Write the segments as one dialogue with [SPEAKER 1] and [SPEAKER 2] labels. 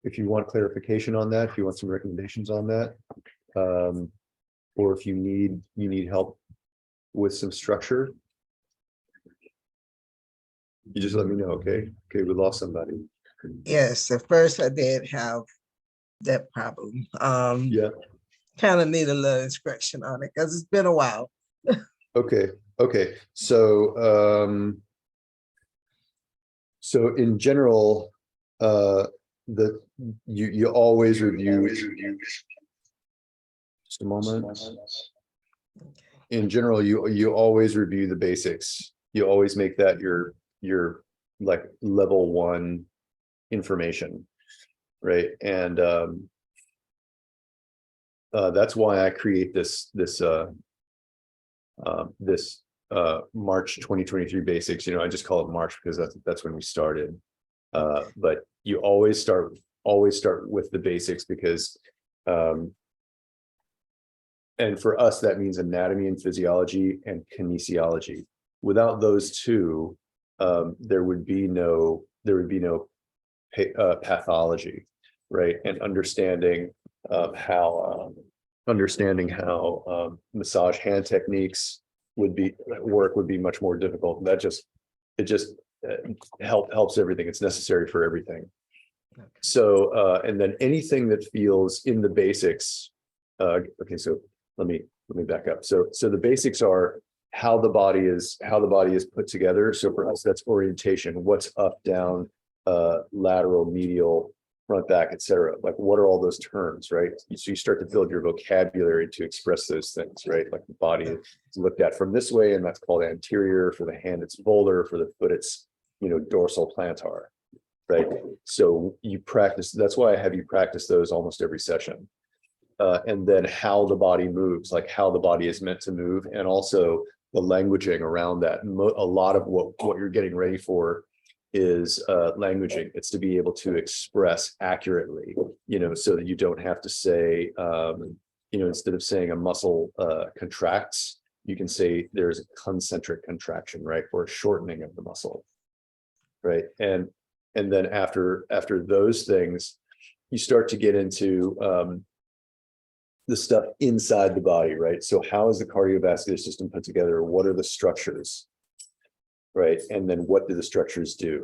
[SPEAKER 1] if you want clarification on that, if you want some recommendations on that, or if you need help with some structure, you just let me know. Okay, we lost somebody.
[SPEAKER 2] Yes, at first I did have that problem.
[SPEAKER 1] Yeah.
[SPEAKER 2] Kind of need a little instruction on it because it's been a while.
[SPEAKER 1] Okay. So so in general, you always review. Just a moment. In general, you always review the basics. You always make that your like level 1 information, right? And that's why I create this March 2023 basics. I just call it March because that's when we started. But you always start with the basics because and for us that means anatomy and physiology and kinesiology. Without those two, there would be no pathology, right? And understanding how massage hand techniques would be much more difficult. It just helps everything. It's necessary for everything. Okay. So and then anything that feels in the basics. Okay, so let me back up. So the basics are how the body is put together. So for us, that's orientation. What's up, down, lateral, medial, front, back, etc. Like, what are all those terms, right? So you start to build your vocabulary to express those things, right? Like the body is looked at from this way, and that's called anterior. For the hand, it's volar. For the foot, it's dorsal plantar, right? So you practice. That's why I have you practice those almost every session. And then how the body moves, like how the body is meant to move, and also the languaging around that. A lot of what you're getting ready for is languaging. It's to be able to express accurately, so that you don't have to say, instead of saying a muscle contracts, you can say there's a concentric contraction, right, or a shortening of the muscle, right? And then after those things, you start to get into the stuff inside the body, right? So how is the cardiovascular system put together? What are the structures, right? And then what do the structures do?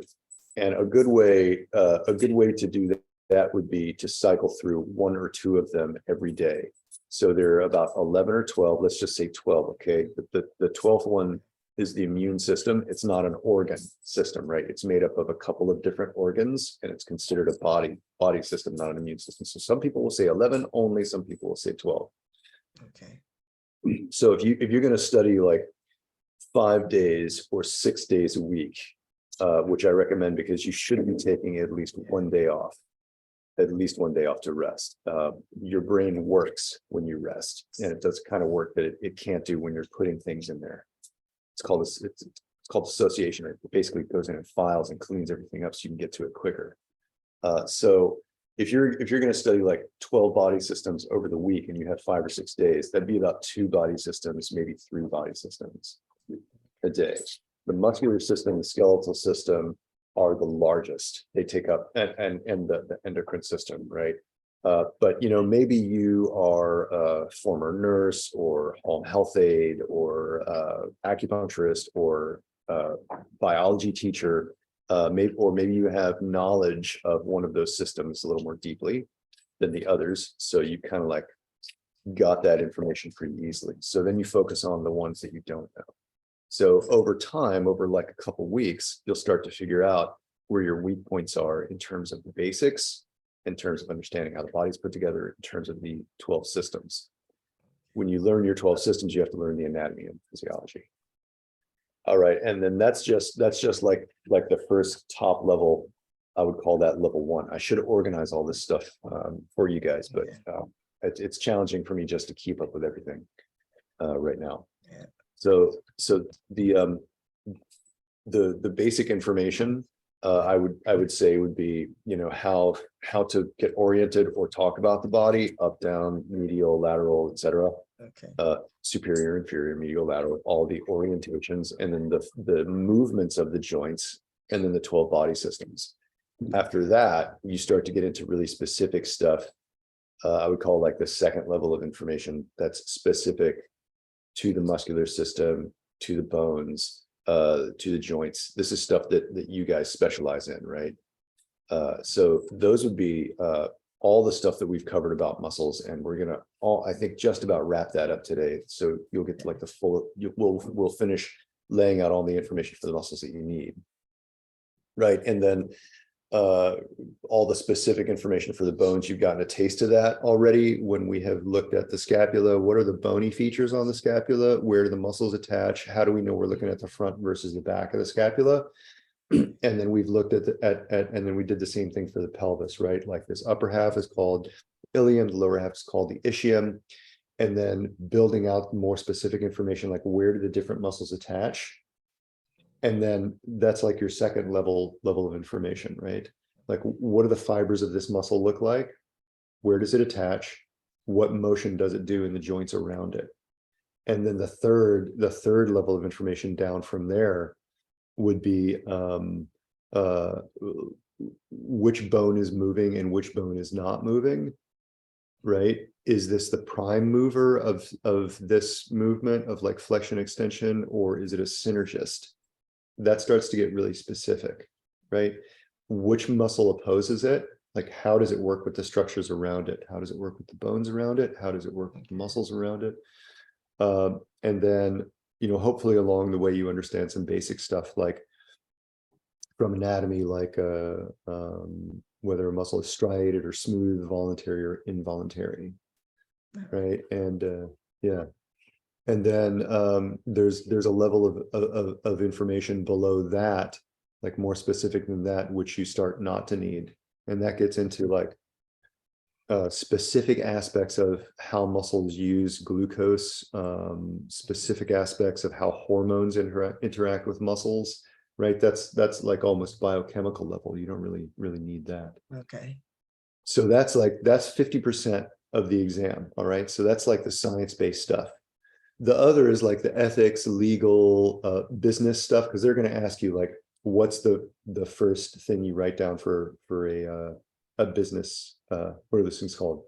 [SPEAKER 1] And a good way to do that would be to cycle through 1 or 2 of them every day. So there are about 11 or 12. Let's just say 12. Okay, the 12th one is the immune system. It's not an organ system, right? It's made up of a couple of different organs, and it's considered a body system, not an immune system. So some people will say 11 only, some people will say 12.
[SPEAKER 2] Okay.
[SPEAKER 1] So if you're going to study like 5 days or 6 days a week, which I recommend, because you should be taking at least 1 day off. At least 1 day off to rest. Your brain works when you rest, and it does kind of work that it can't do when you're putting things in there. It's called dissociation. It basically goes in and files and cleans everything up so you can get to it quicker. So if you're going to study like 12 body systems over the week and you have 5 or 6 days, that'd be about 2 body systems, maybe 3 body systems a day. The muscular system, the skeletal system are the largest. They take up and the endocrine system, right? But maybe you are a former nurse or home health aide or acupuncturist or biology teacher, maybe you have knowledge of one of those systems a little more deeply than the others, so you kind of like got that information pretty easily. So then you focus on the ones that you don't know. So over time, over like a couple weeks, you'll start to figure out where your weak points are in terms of the basics, in terms of understanding how the body's put together, in terms of the 12 systems. When you learn your 12 systems, you have to learn the anatomy and physiology. All right, and then that's just like the first top level. I would call that level 1. I should organize all this stuff for you guys, but it's challenging for me just to keep up with everything right now.
[SPEAKER 2] Yeah.
[SPEAKER 1] So the basic information I would say would be, how to get oriented or talk about the body, up, down, medial, lateral, etc.
[SPEAKER 2] Okay.
[SPEAKER 1] Superior, inferior, medial, lateral, all the orientations, and then the movements of the joints, and then the 12 body systems. After that, you start to get into really specific stuff. I would call like the second level of information that's specific to the muscular system, to the bones, to the joints. This is stuff that you guys specialize in, right? So those would be all the stuff that we've covered about muscles, and we're gonna I think just about wrap that up today. So you'll get to like the full. We'll finish laying out all the information for the muscles that you need, right? And then all the specific information for the bones. You've gotten a taste of that already when we have looked at the scapula. What are the bony features on the scapula? Where do the muscles attach? How do we know we're looking at the front versus the back of the scapula? And then we've looked at and then we did the same thing for the pelvis, right? Like this upper half is called ilium, the lower half is called the ischium. And then building out more specific information, like where do the different muscles attach? And then that's like your second level of information, right? Like what do the fibers of this muscle look like? Where does it attach? What motion does it do in the joints around it? And then the third level of information down from there would be which bone is moving and which bone is not moving, right? Is this the prime mover of this movement of like flexion extension, or is it a synergist? That starts to get really specific, right? Which muscle opposes it? Like, how does it work with the structures around it? How does it work with the bones around it? How does it work with the muscles around it? And then, hopefully along the way, you understand some basic stuff like from anatomy, like whether a muscle is striated or smooth, voluntary or involuntary, right? And yeah. And then there's a level of information below that, like more specific than that, which you start not to need. And that gets into like specific aspects of how muscles use glucose, specific aspects of how hormones interact with muscles, right? That's like almost biochemical level. You don't really need that.
[SPEAKER 2] Okay.
[SPEAKER 1] So that's 50% of the exam. All right. So that's like the science-based stuff. The other is like the ethics, legal, business stuff, because they're going to ask you like, what's the first thing you write down for a business, what are those things called,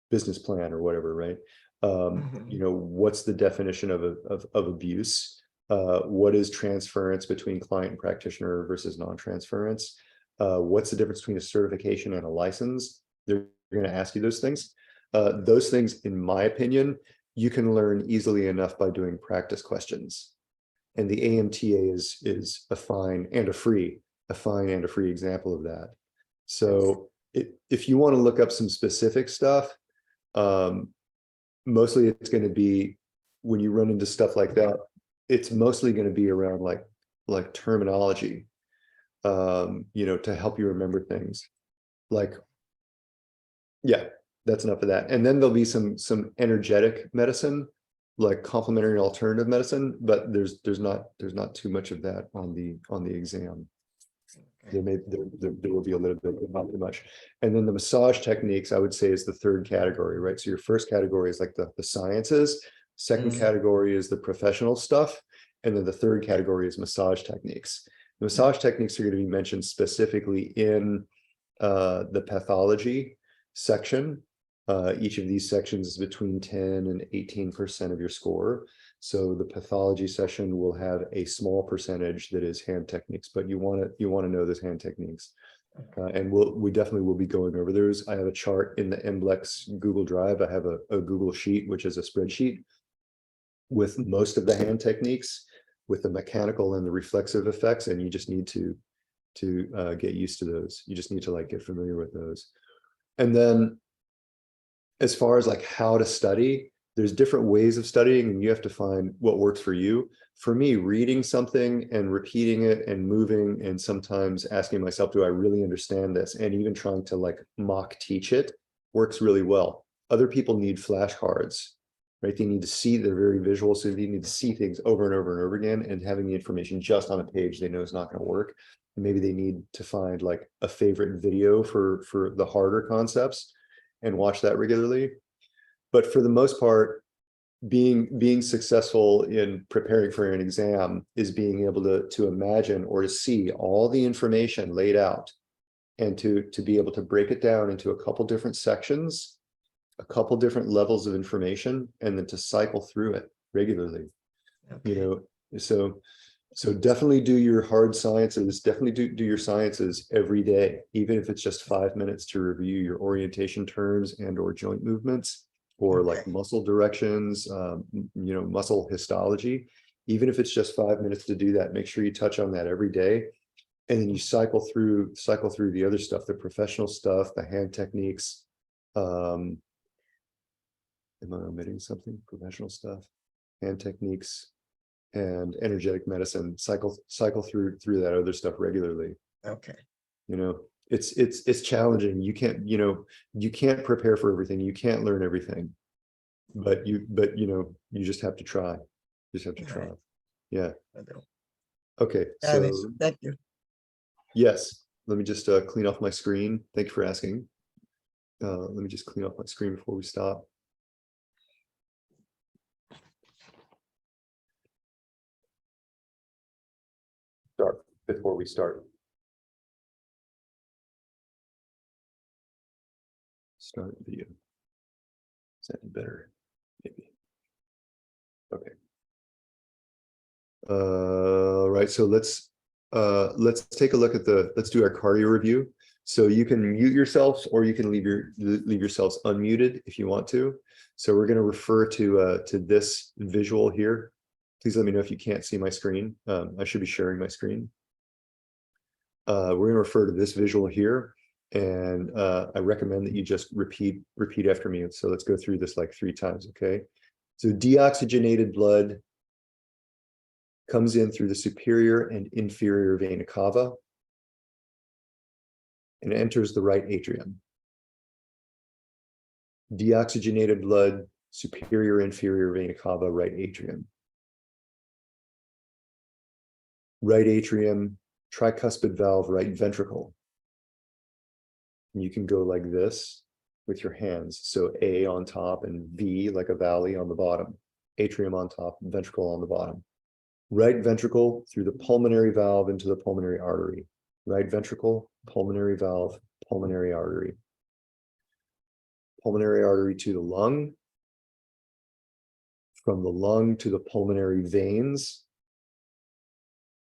[SPEAKER 1] business plan or whatever, right? What's the definition of abuse? What is transference between client and practitioner versus non-transference? What's the difference between a certification and a license? They're going to ask you those things. Those things, in my opinion, you can learn easily enough by doing practice questions. And the AMTA is a fine and a free example of that. So if you want to look up some specific stuff, mostly it's going to be, when you run into stuff like that, it's mostly going to be around like terminology, to help you remember things. Like, yeah. That's enough of that. And then there'll be some energetic medicine, like complementary and alternative medicine, but there's not too much of that on the exam. There will be a little bit, but not too much. And then the massage techniques, I would say, is the third category, right? So your first category is like the sciences, second category is the professional stuff, and then the third category is massage techniques. The massage techniques are going to be mentioned specifically in the pathology section. Each of these sections is between 10 and 18% of your score. So the pathology session will have a small percentage that is hand techniques, but you want to know those hand techniques. And we definitely will be going over those. I have a chart in the MBLEx Google Drive. I have a Google Sheet, which is a spreadsheet with most of the hand techniques, with the mechanical and the reflexive effects. And you just need to get used to those. You just need to like get familiar with those. And then as far as like how to study, there's different ways of studying, and you have to find what works for you. For me, reading something and repeating it and moving, and sometimes asking myself, do I really understand this? And even trying to like mock teach it works really well. Other people need flashcards, right? They need to see, they're very visual, so they need to see things over and over and over again, and having the information just on a page they know is not going to work. And maybe they need to find like a favorite video for the harder concepts and watch that regularly. But for the most part, being successful in preparing for an exam is being able to imagine or to see all the information laid out and to be able to break it down into a couple different sections, a couple different levels of information, and then to cycle through it regularly. You know, so definitely do your hard sciences, definitely do your sciences every day, even if it's just 5 minutes to review your orientation terms and or joint movements, or like muscle directions, you know, muscle histology. Even if it's just 5 minutes to do that, make sure you touch on that every day. And then you cycle through the other stuff, the professional stuff, the hand techniques. Am I omitting something? Professional stuff, hand techniques, and energetic medicine. Cycle through that other stuff regularly.
[SPEAKER 2] Okay.
[SPEAKER 1] You know, it's challenging. You can't prepare for everything. You can't learn everything, but you know, you just have to try. You just have to try. Yeah. Okay. So
[SPEAKER 2] thank you.
[SPEAKER 1] yes, let me just clean off my screen. Thank you for asking. Let me just clean off my screen before we stop. Before we start. Start video. Is that better? Maybe. Okay. Right. So let's take a look at let's do our cardio review. So you can mute yourselves, or you can leave yourselves unmuted if you want to. So we're going to refer to this visual here. Please let me know if you can't see my screen. I should be sharing my screen. We're going to refer to this visual here, and I recommend that you just repeat after me. So let's go through this like 3 times. Okay. So deoxygenated blood comes in through the superior and inferior vena cava and enters the right atrium. Deoxygenated blood, superior, inferior vena cava, right atrium. Right atrium, tricuspid valve, right ventricle. And you can go like this with your hands. So A on top and V like a valley on the bottom. Atrium on top, ventricle on the bottom. Right ventricle through the pulmonary valve into the pulmonary artery. Right ventricle, pulmonary valve, pulmonary artery. Pulmonary artery to the lung. From the lung to the pulmonary veins.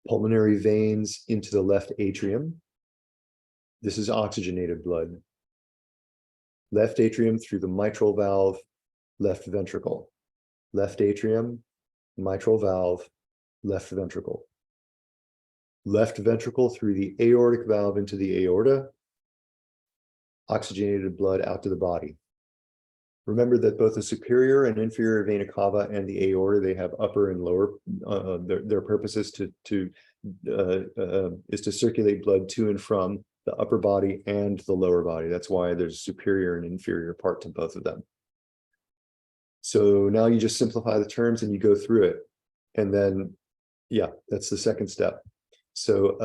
[SPEAKER 1] Pulmonary veins into the left atrium. This is oxygenated blood. Left atrium through the mitral valve, left ventricle. Left atrium, mitral valve, left ventricle. Left ventricle through the aortic valve into the aorta. Oxygenated blood out to the body. Remember that both the superior and inferior vena cava and the aorta, they have upper and lower. Their purpose is to circulate blood to and from the upper body and the lower body. That's why there's a superior and inferior part to both of them. So now you just simplify the terms and you go through it. And then, yeah, that's the second step. So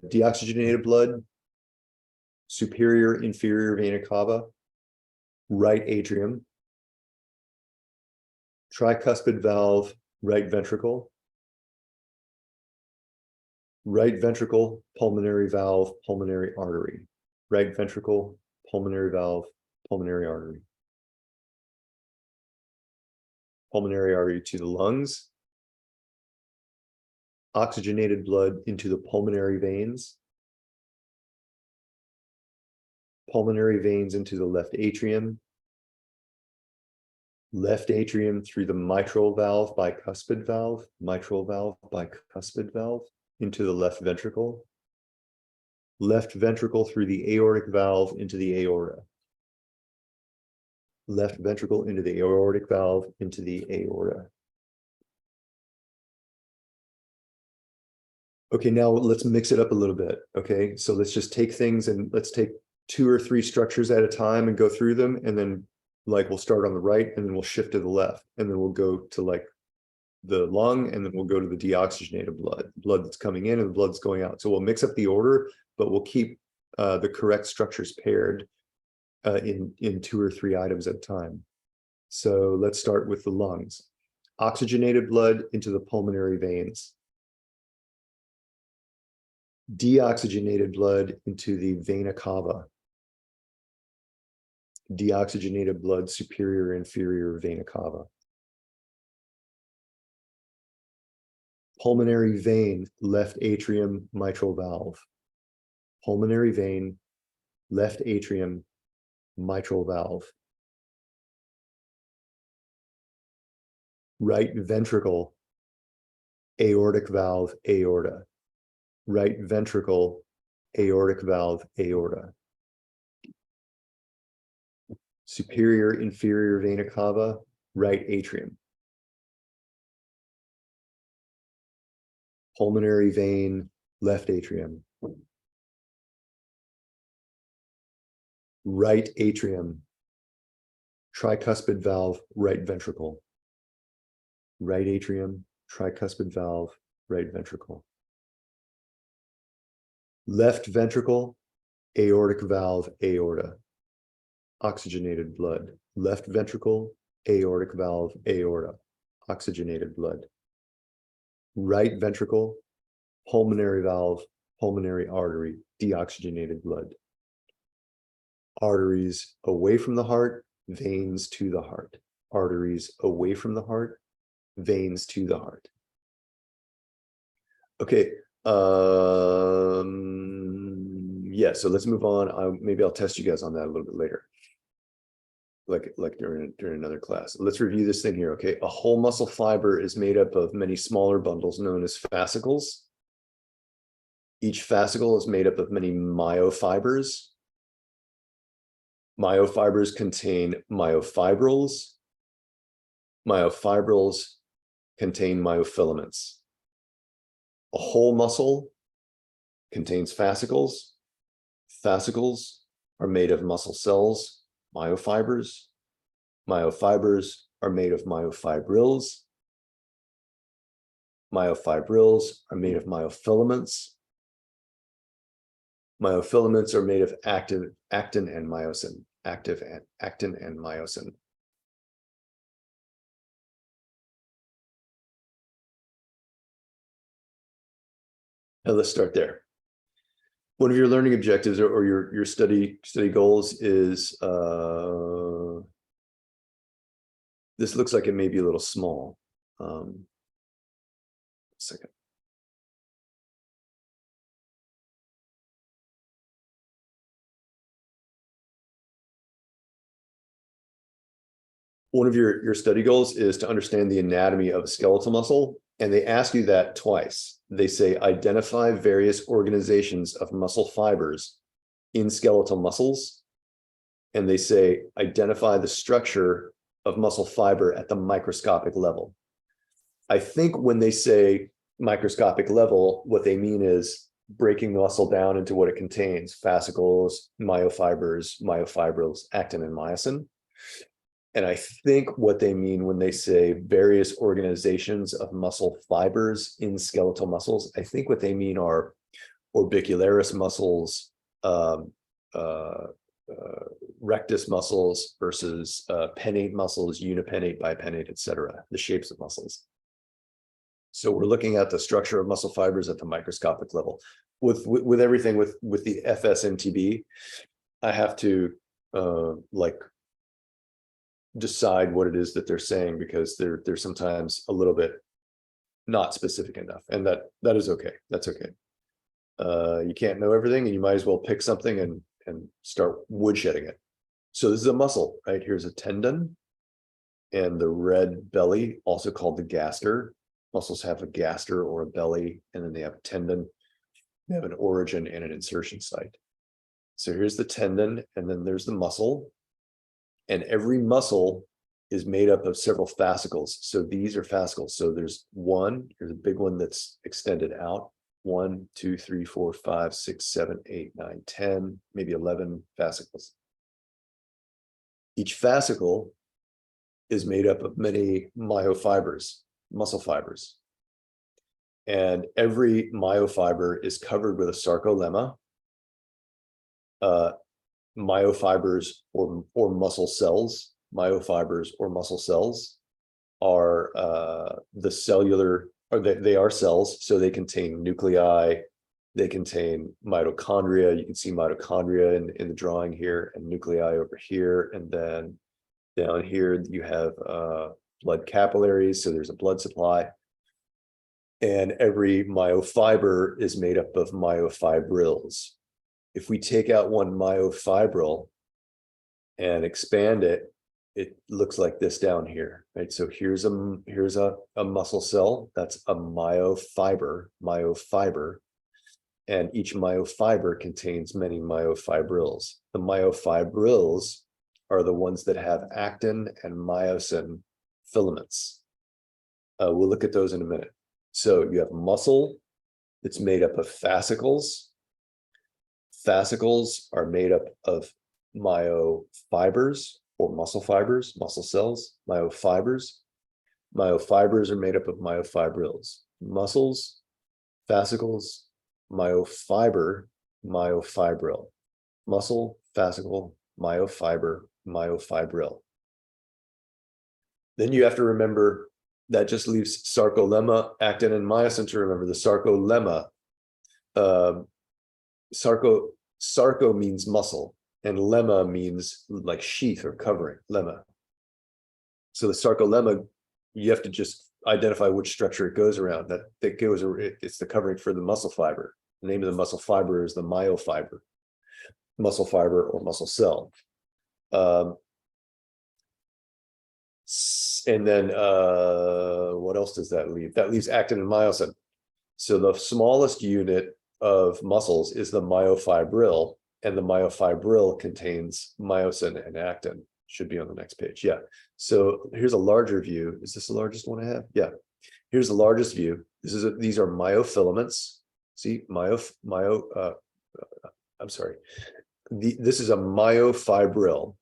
[SPEAKER 1] deoxygenated blood, superior, inferior vena cava, right atrium, tricuspid valve, right ventricle, pulmonary valve, pulmonary artery, right ventricle, pulmonary valve, pulmonary artery. Pulmonary artery to the lungs, oxygenated blood into the pulmonary veins, pulmonary veins into the left atrium through the mitral valve, bicuspid valve, into the left ventricle through the aortic valve into the aorta, left ventricle into the aortic valve into the aorta. Okay, now let's mix it up a little bit. Okay, so let's just take things and let's take 2 or 3 structures at a time and go through them, and then like we'll start on the right and then we'll shift to the left, and then we'll go to like the lung, and then we'll go to the deoxygenated blood that's coming in and the blood that's going out. So we'll mix up the order, but we'll keep the correct structures paired in 2 or 3 items at a time. So let's start with the lungs. Oxygenated blood into the pulmonary veins. deoxygenated blood into the vena cava. Deoxygenated blood, superior, inferior vena cava. Pulmonary vein, left atrium, mitral valve. Pulmonary vein, left atrium, mitral valve. Right ventricle, aortic valve, aorta. Right ventricle, aortic valve, aorta. Superior, inferior vena cava, right atrium. Pulmonary vein, left atrium. Right atrium, tricuspid valve, right ventricle. Right atrium, tricuspid valve, right ventricle. Left ventricle, aortic valve, aorta. Oxygenated blood. Left ventricle, aortic valve, aorta. Oxygenated blood. Right ventricle, pulmonary valve, pulmonary artery, deoxygenated blood. Arteries away from the heart, veins to the heart. Arteries away from the heart, veins to the heart. Okay. Yeah, so let's move on. Maybe I'll test you guys on that a little bit later. Like during another class. Let's review this thing here. Okay. A whole muscle fiber is made up of many smaller bundles known as fascicles. Each fascicle is made up of many myofibers. Myofibers contain myofibrils. Myofibrils contain myofilaments. A whole muscle contains fascicles. Fascicles are made of muscle cells, myofibers. Myofibers are made of myofibrils. Myofibrils are made of myofilaments. Myofilaments are made of actin and myosin. Actin and myosin. Now let's start there. One of your learning objectives or your study goals is this looks like it may be a little small. Second. One of your study goals is to understand the anatomy of a skeletal muscle, and they ask you that twice. They say identify various organizations of muscle fibers in skeletal muscles, and they say identify the structure of muscle fiber at the microscopic level. I think when they say microscopic level, what they mean is breaking the muscle down into what it contains: fascicles, myofibers, myofibrils, actin, and myosin. And I think what they mean when they say various organizations of muscle fibers in skeletal muscles, I think what they mean are orbicularis muscles, rectus muscles versus pennate muscles, unipennate, bipennate, etc., the shapes of muscles. So we're looking at the structure of muscle fibers at the microscopic level. With everything with the FSMTB, I have to decide what it is that they're saying, because they're sometimes a little bit not specific enough, and that is okay. That's okay. You can't know everything, and you might as well pick something and start woodshedding it. So this is a muscle, right? Here's a tendon and the red belly, also called the gaster. Muscles have a gaster or a belly, and then they have a tendon. They have an origin and an insertion site. So here's the tendon, and then there's the muscle. And every muscle is made up of several fascicles. So these are fascicles. So there's a big one that's extended out. 1, 2, 3, 4, 5, 6, 7, 8, 9, 10, maybe 11 fascicles. Each fascicle is made up of many myofibers, muscle fibers. And every myofiber is covered with a sarcolemma. Myofibers or muscle cells, myofibers or muscle cells are the cellular, or they are cells, so they contain nuclei, They contain mitochondria. You can see mitochondria in the drawing here, and nuclei over here. And then down here, you have blood capillaries. So there's a blood supply. And every myofiber is made up of myofibrils. If we take out one myofibril and expand it, it looks like this down here, right? So here's a muscle cell. That's a myofiber. And each myofiber contains many myofibrils. The myofibrils are the ones that have actin and myosin filaments. We'll look at those in a minute. So you have muscle that's made up of fascicles. Fascicles are made up of myofibers or muscle fibers, muscle cells, myofibers. Myofibers are made up of myofibrils. Muscles, fascicles, myofiber, myofibril. Muscle, fascicle, myofiber, myofibril. Then you have to remember that just leaves sarcolemma, actin, and myosin to remember. The sarcolemma, sarco means muscle, and lemma means like sheath or covering, lemma. So the sarcolemma, you have to just identify which structure it goes around. That goes, it's the covering for the muscle fiber. The name of the muscle fiber is the myofiber, muscle fiber or muscle cell. And then what else does that leave? That leaves actin and myosin. So the smallest unit of muscles is the myofibril, and the myofibril contains myosin and actin. Should be on the next page. Yeah. So here's a larger view. Is this the largest one I have? Yeah. Here's the largest view. These are myofilaments. See, I'm sorry. This is a myofibril,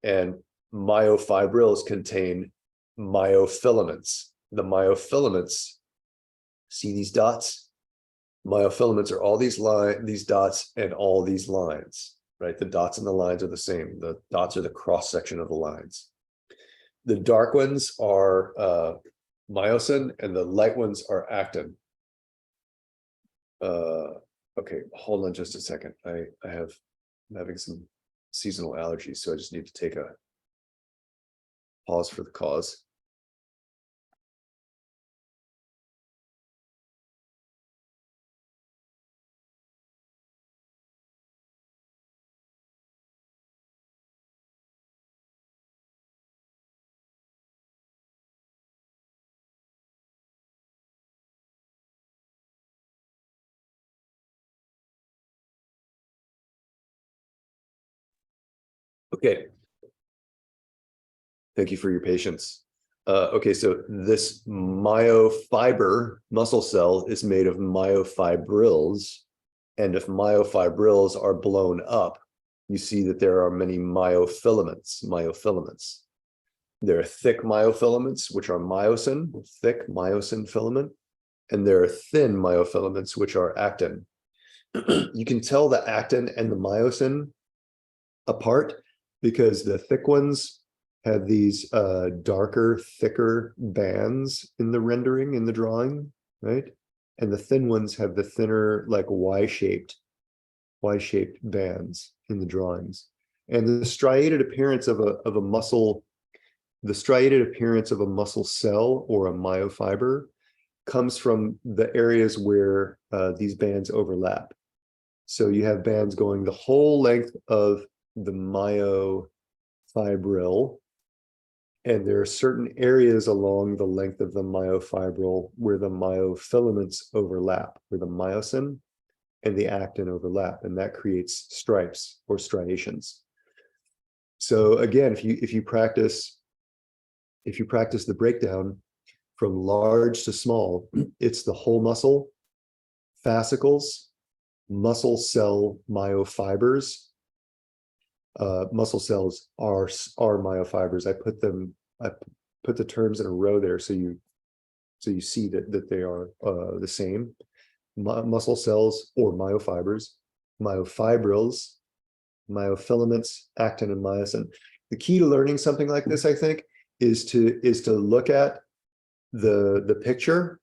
[SPEAKER 1] and myofibrils contain myofilaments. The myofilaments, see these dots? Myofilaments are all these dots and all these lines, right? The dots and the lines are the same. The dots are the cross section of the lines. The dark ones are myosin, and the light ones are actin. Okay, hold on just a second. I'm having some seasonal allergies, so I just need to take a pause for the cause. Okay. Thank you for your patience. Okay, so this myofiber muscle cell is made of myofibrils, and if myofibrils are blown up, you see that there are many myofilaments. There are thick myofilaments, which are myosin, thick myosin filament, and there are thin myofilaments, which are actin. You can tell the actin and the myosin apart because the thick ones have these darker, thicker bands in the rendering, in the drawing, right? And the thin ones have the thinner, like Y-shaped bands in the drawings. And the striated appearance of a muscle, the striated appearance of a muscle cell or a myofiber comes from the areas where these bands overlap. So you have bands going the whole length of the myofibril, and there are certain areas along the length of the myofibril where the myofilaments overlap, where the myosin and the actin overlap, and that creates stripes or striations. So again, if you practice the breakdown from large to small, it's the whole muscle, fascicles, muscle cell myofibers. Muscle cells are myofibers. I put the terms in a row there so you see that they are the same. Muscle cells or myofibers, myofibrils, myofilaments, actin, and myosin. The key to learning something like this, I think, is to look at the picture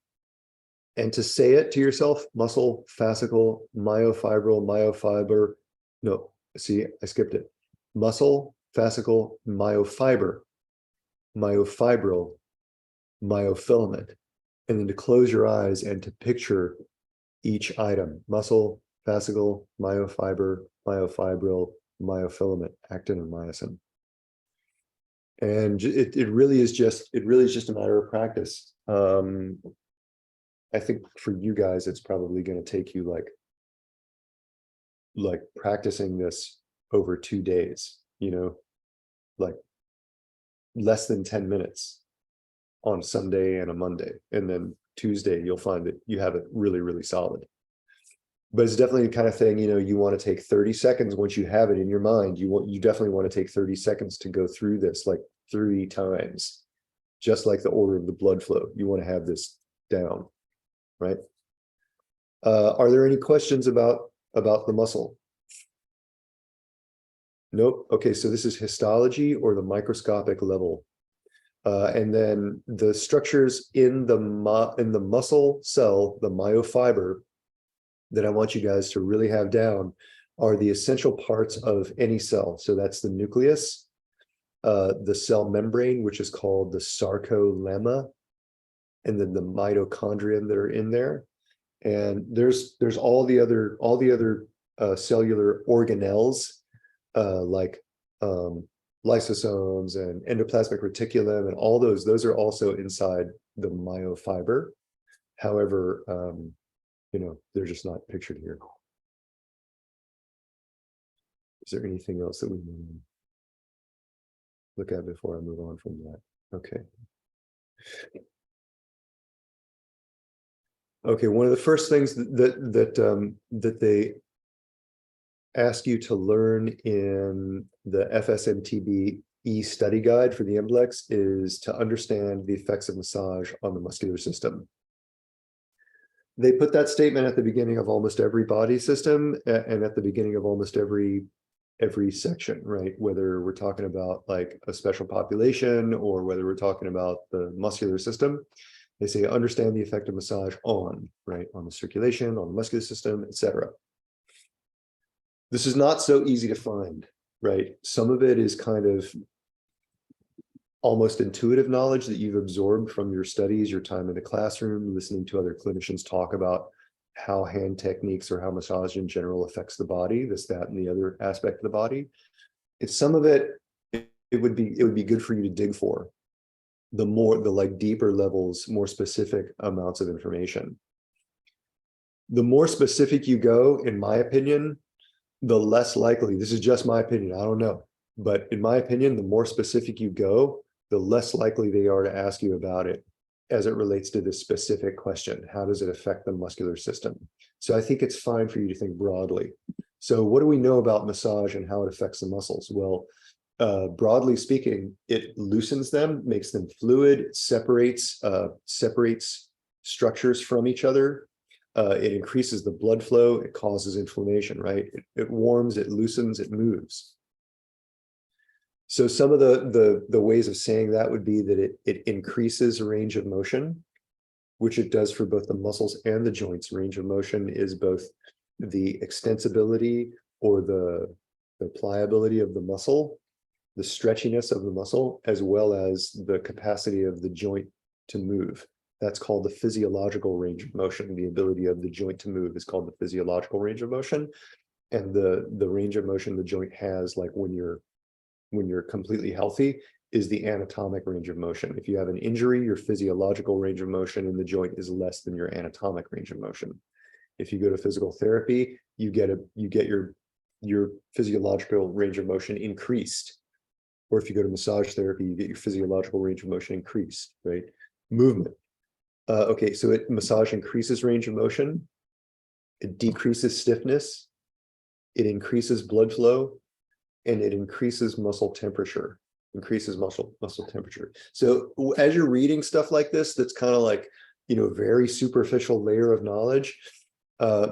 [SPEAKER 1] And to say it to yourself, muscle, fascicle, myofibril, myofiber. No, see, I skipped it. Muscle, fascicle, myofiber, myofibril, myofilament. And then to close your eyes and to picture each item: muscle, fascicle, myofiber, myofibril, myofilament, actin and myosin. And it really is just a matter of practice. I think for you guys, it's probably going to take you like practicing this over 2 days, you know, like less than 10 minutes on Sunday and a Monday. And then Tuesday, you'll find that you have it really, really solid. But it's definitely the kind of thing, you know, you want to take 30 seconds once you have it in your mind. You definitely want to take 30 seconds to go through this like 3 times, just like the order of the blood flow. You want to have this down, right? Are there any questions about the muscle? Nope. Okay, so this is histology or the microscopic level. And then the structures in the muscle cell, the myofiber, that I want you guys to really have down are the essential parts of any cell. So that's the nucleus, the cell membrane, which is called the sarcolemma, and then the mitochondria that are in there. And there's all the other cellular organelles, like lysosomes and endoplasmic reticulum, and all those are also inside the myofiber. However, you know, they're just not pictured here. Is there anything else that we want to look at before I move on from that? Okay. Okay, one of the first things that they ask you to learn in the FSMTBE study guide for the MBLEx is to understand the effects of massage on the muscular system. They put that statement at the beginning of almost every body system and at the beginning of almost every section, right? Whether we're talking about like a special population or whether we're talking about the muscular system, they say understand the effect of massage on, right? On the circulation, on the muscular system, etc. This is not so easy to find, right? Some of it is kind of almost intuitive knowledge that you've absorbed from your studies, your time in the classroom, listening to other clinicians talk about how hand techniques or how massage in general affects the body, this, that, and the other aspect of the body. It's some of it, it would be good for you to dig for the like deeper levels, more specific amounts of information. The more specific you go, in my opinion, the less likely, this is just my opinion, I don't know, but in my opinion, the more specific you go, the less likely they are to ask you about it as it relates to this specific question. How does it affect the muscular system? So I think it's fine for you to think broadly. So what do we know about massage and how it affects the muscles? Well, broadly speaking, it loosens them, makes them fluid, separates structures from each other. It increases the blood flow, it causes inflammation, right? It warms, it loosens, it moves. So some of the ways of saying that would be that it increases range of motion, which it does for both the muscles and the joints. Range of motion is both the extensibility or the pliability of the muscle, the stretchiness of the muscle, as well as the capacity of the joint to move. That's called the physiological range of motion. The ability of the joint to move is called the physiological range of motion. And the range of motion the joint has, like when you're completely healthy, is the anatomic range of motion. If you have an injury, your physiological range of motion in the joint is less than your anatomic range of motion. If you go to physical therapy, you get your physiological range of motion increased. Or if you go to massage therapy, you get your physiological range of motion increased, right? Movement. Okay, so massage increases range of motion, it decreases stiffness, it increases blood flow, and it increases muscle temperature, muscle temperature. So as you're reading stuff like this, that's kind of like, you know, very superficial layer of knowledge,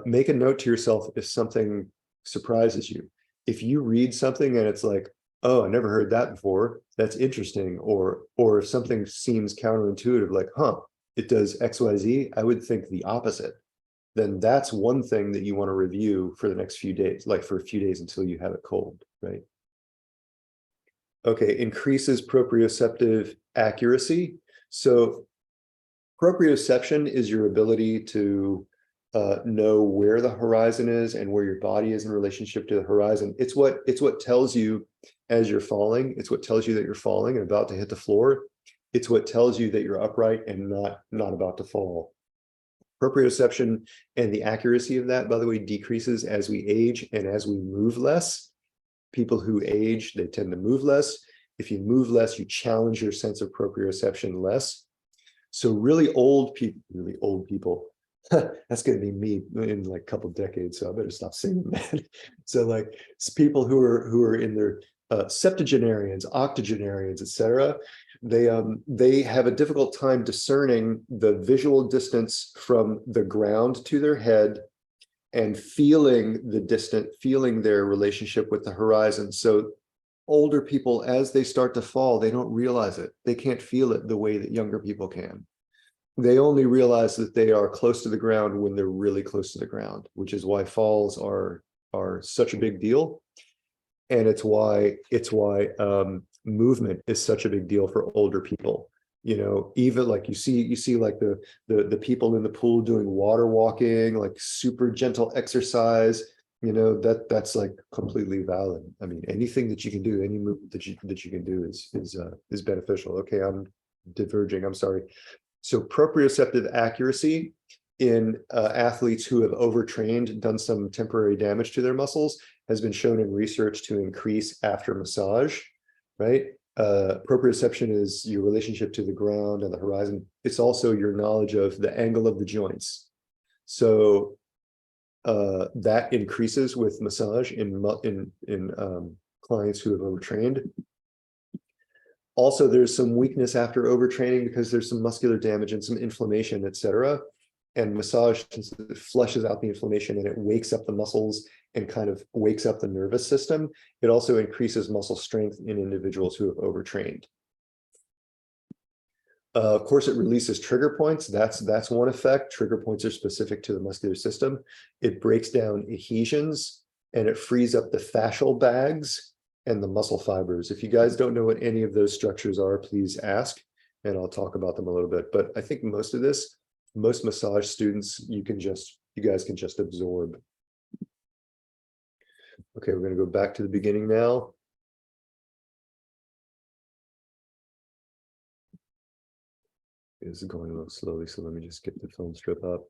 [SPEAKER 1] make a note to yourself if something surprises you. If you read something and it's like, oh, I never heard that before, that's interesting. Or if something seems counterintuitive, like, huh, it does XYZ, I would think the opposite. Then that's one thing that you want to review for the next few days, like for a few days until you have it cold, right? Okay, increases proprioceptive accuracy. So proprioception is your ability to know where the horizon is and where your body is in relationship to the horizon. It's what tells you as you're falling. It's what tells you that you're falling and about to hit the floor. It's what tells you that you're upright and not about to fall. Proprioception and the accuracy of that, by the way, decreases as we age and as we move less. People who age, they tend to move less. If you move less, you challenge your sense of proprioception less. So really old people, that's going to be me in like a couple of decades, so I better stop saying that. So like it's people who are in their septuagenarians, octogenarians, etc. They have a difficult time discerning the visual distance from the ground to their head and feeling their relationship with the horizon. So older people, as they start to fall, they don't realize it. They can't feel it the way that younger people can. They only realize that they are close to the ground when they're really close to the ground, which is why falls are such a big deal. And it's why movement is such a big deal for older people. You know, even like you see like the people in the pool doing water walking, like super gentle exercise, you know, that's like completely valid. I mean, anything that you can do, any movement that you can do is beneficial. Okay, I'm diverging, I'm sorry. So proprioceptive accuracy in athletes who have overtrained, done some temporary damage to their muscles, has been shown in research to increase after massage, right? Proprioception is your relationship to the ground and the horizon. It's also your knowledge of the angle of the joints. So that increases with massage in clients who have overtrained. Also, there's some weakness after overtraining because there's some muscular damage and some inflammation, etc. And massage flushes out the inflammation and it wakes up the muscles and kind of wakes up the nervous system. It also increases muscle strength in individuals who have overtrained. Of course, it releases trigger points. That's one effect. Trigger points are specific to the muscular system. It breaks down adhesions and it frees up the fascial bags and the muscle fibers. If you guys don't know what any of those structures are, please ask, and I'll talk about them a little bit. But I think most massage students, you guys can just absorb. Okay, we're going to go back to the beginning now. This is going a little slowly, so let me just get the film strip up.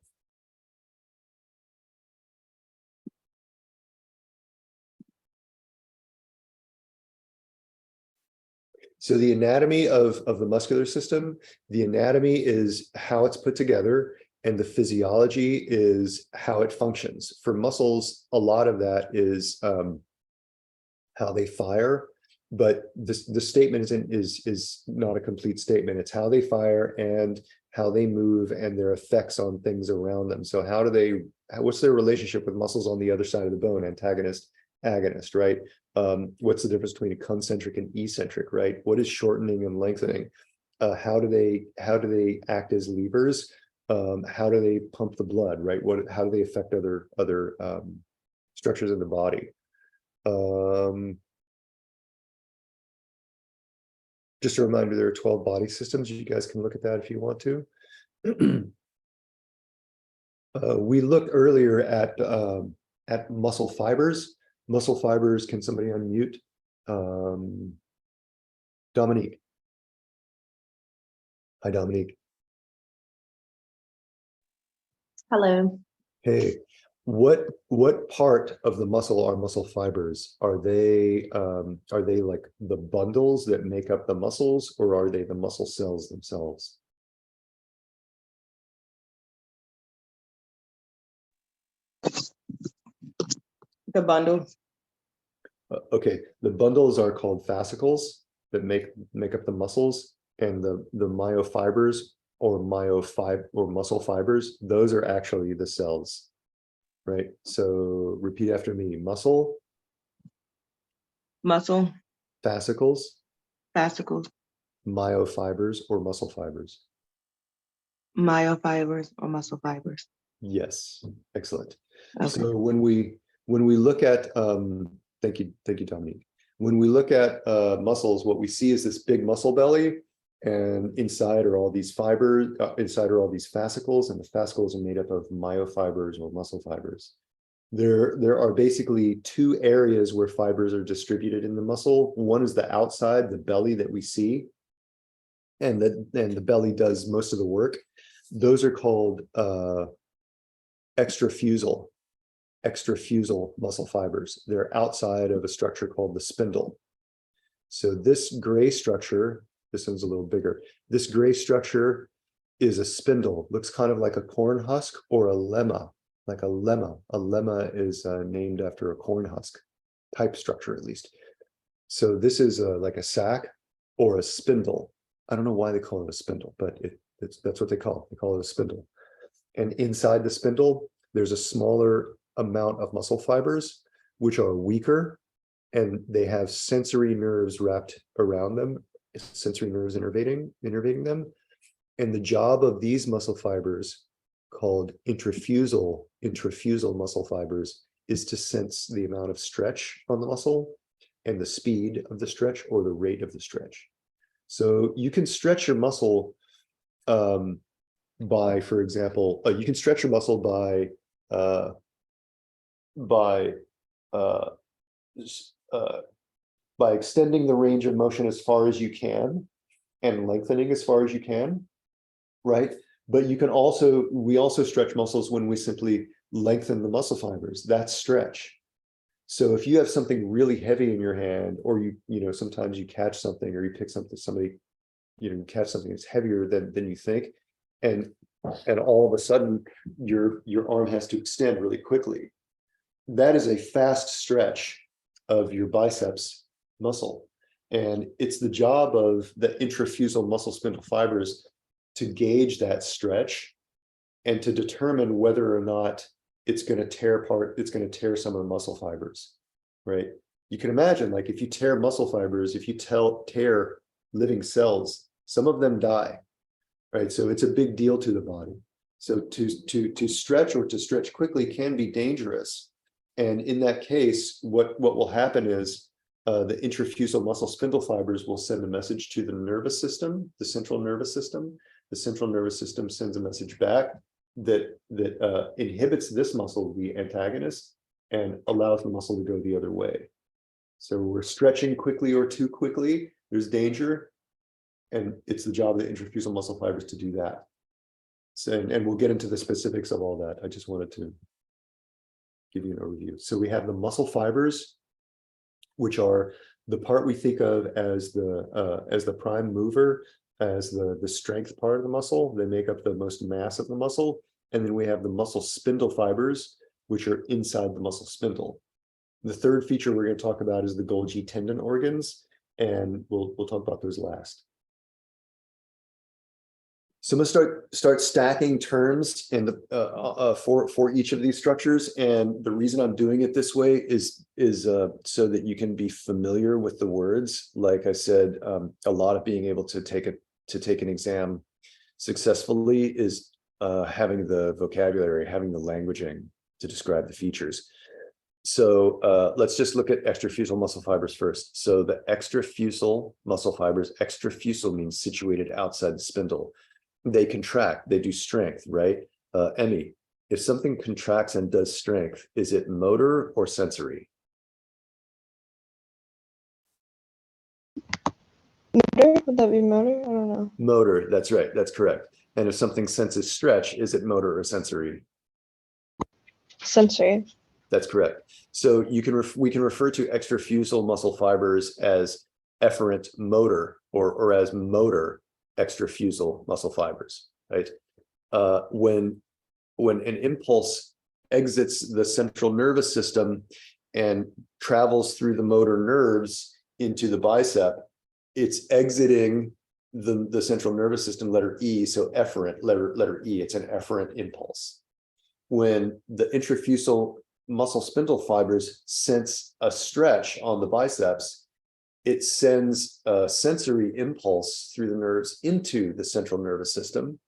[SPEAKER 1] So the anatomy of the muscular system, the anatomy is how it's put together, and the physiology is how it functions. For muscles, a lot of that is how they fire, but the statement is not a complete statement. It's how they fire and how they move and their effects on things around them. So what's their relationship with muscles on the other side of the bone? Antagonist, agonist, right? What's the difference between a concentric and eccentric, right? What is shortening and lengthening? How do they act as levers? How do they pump the blood, right? How do they affect other structures in the body? Just a reminder, there are 12 body systems. You guys can look at that if you want to. We looked earlier at muscle fibers. Muscle fibers, can somebody unmute? Dominique. Hi, Dominique.
[SPEAKER 3] Hello.
[SPEAKER 1] Hey, what part of the muscle are muscle fibers? Are they like the bundles that make up the muscles, or are they the muscle cells themselves?
[SPEAKER 3] The bundle.
[SPEAKER 1] Okay, the bundles are called fascicles that make up the muscles, and the myofibers or muscle fibers, those are actually the cells, right? So repeat after me: muscle, fascicles,
[SPEAKER 3] Fascicles,
[SPEAKER 1] myofibers or muscle fibers.
[SPEAKER 3] myofibers or muscle fibers?
[SPEAKER 1] Yes, excellent.
[SPEAKER 3] Okay.
[SPEAKER 1] So when we look at thank you, Dominique. When we look at muscles, what we see is this big muscle belly, and inside are all these fibers, inside are all these fascicles, and the fascicles are made up of myofibers or muscle fibers. There are basically two areas where fibers are distributed in the muscle. One is the outside, the belly that we see, and the belly does most of the work. Those are called extrafusal muscle fibers. They're outside of a structure called the spindle. So this gray structure, this one's a little bigger. This gray structure is a spindle, looks kind of like a corn husk or a lemma, like a lemma. A lemma is named after a corn husk type structure, at least. So this is like a sac or a spindle. I don't know why they call it a spindle, but that's what they call it. They call it a spindle. And inside the spindle, there's a smaller amount of muscle fibers, which are weaker, and they have sensory nerves wrapped around them, sensory nerves innervating them. And the job of these muscle fibers, called intrafusal muscle fibers, is to sense the amount of stretch on the muscle and the speed of the stretch or the rate of the stretch. So you can stretch your muscle by, for example, you can stretch your muscle by extending the range of motion as far as you can and lengthening as far as you can, right? But you can also, we also stretch muscles when we simply lengthen the muscle fibers. That's stretch. So if you have something really heavy in your hand, or you know, sometimes you catch something, or you pick something, you catch something that's heavier than you think, and all of a sudden your arm has to extend really quickly. That is a fast stretch of your biceps muscle. And it's the job of the intrafusal muscle spindle fibers to gauge that stretch and to determine whether or not it's going to tear some of the muscle fibers, right? You can imagine, like, if you tear muscle fibers, if you tear living cells, some of them die, right? So it's a big deal to the body. So to stretch or to stretch quickly can be dangerous. And in that case, what will happen is the intrafusal muscle spindle fibers will send a message to the nervous system, the central nervous system. The central nervous system sends a message back that inhibits this muscle, the antagonist, and allows the muscle to go the other way. So we're stretching quickly or too quickly, there's danger, and it's the job of the intrafusal muscle fibers to do that. So, and we'll get into the specifics of all that. I just wanted to give you an overview. So we have the muscle fibers, which are the part we think of as the prime mover, as the strength part of the muscle. They make up the most mass of the muscle. And then we have the muscle spindle fibers, which are inside the muscle spindle. The third feature we're going to talk about is the Golgi tendon organs, and we'll talk about those last. So I'm going to start stacking terms in the for each of these structures, and the reason I'm doing it this way is so that you can be familiar with the words. Like I said, a lot of being able to take an exam successfully is having the vocabulary, having the languaging to describe the features. So let's just look at extrafusal muscle fibers first. So the extrafusal muscle fibers, extrafusal means situated outside the spindle. They contract, they do strength, right? Emmy, if something contracts and does strength, is it motor or sensory?
[SPEAKER 4] Motor? Would that be motor? I don't know.
[SPEAKER 1] Motor, that's right, that's correct. And if something senses stretch, is it motor or sensory?
[SPEAKER 4] Sensory.
[SPEAKER 1] That's correct. So we can refer to extrafusal muscle fibers as efferent motor or as motor extrafusal muscle fibers, right? When an impulse exits the central nervous system and travels through the motor nerves into the bicep, it's exiting the central nervous system, letter E, so efferent, letter E, it's an efferent impulse. When the intrafusal muscle spindle fibers sense a stretch on the biceps, it sends a sensory impulse through the nerves into the central nervous system.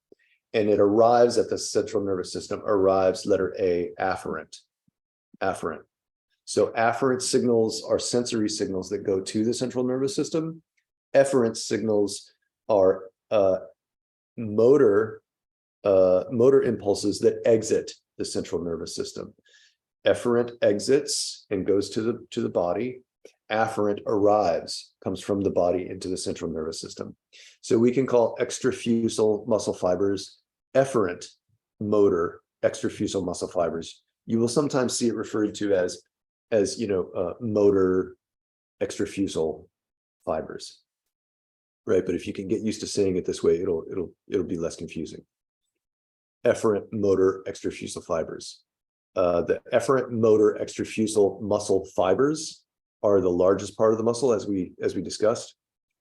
[SPEAKER 1] and it arrives at the central nervous system, arrives, letter A, afferent. Afferent. So afferent signals are sensory signals that go to the central nervous system. Efferent signals are motor impulses that exit the central nervous system. Efferent exits and goes to the body. Afferent arrives, comes from the body into the central nervous system. So we can call extrafusal muscle fibers efferent motor extrafusal muscle fibers. You will sometimes see it referred to as motor extrafusal fibers, right? But if you can get used to saying it this way, it'll be less confusing. Efferent motor extrafusal fibers. The efferent motor extrafusal muscle fibers are the largest part of the muscle, as we discussed.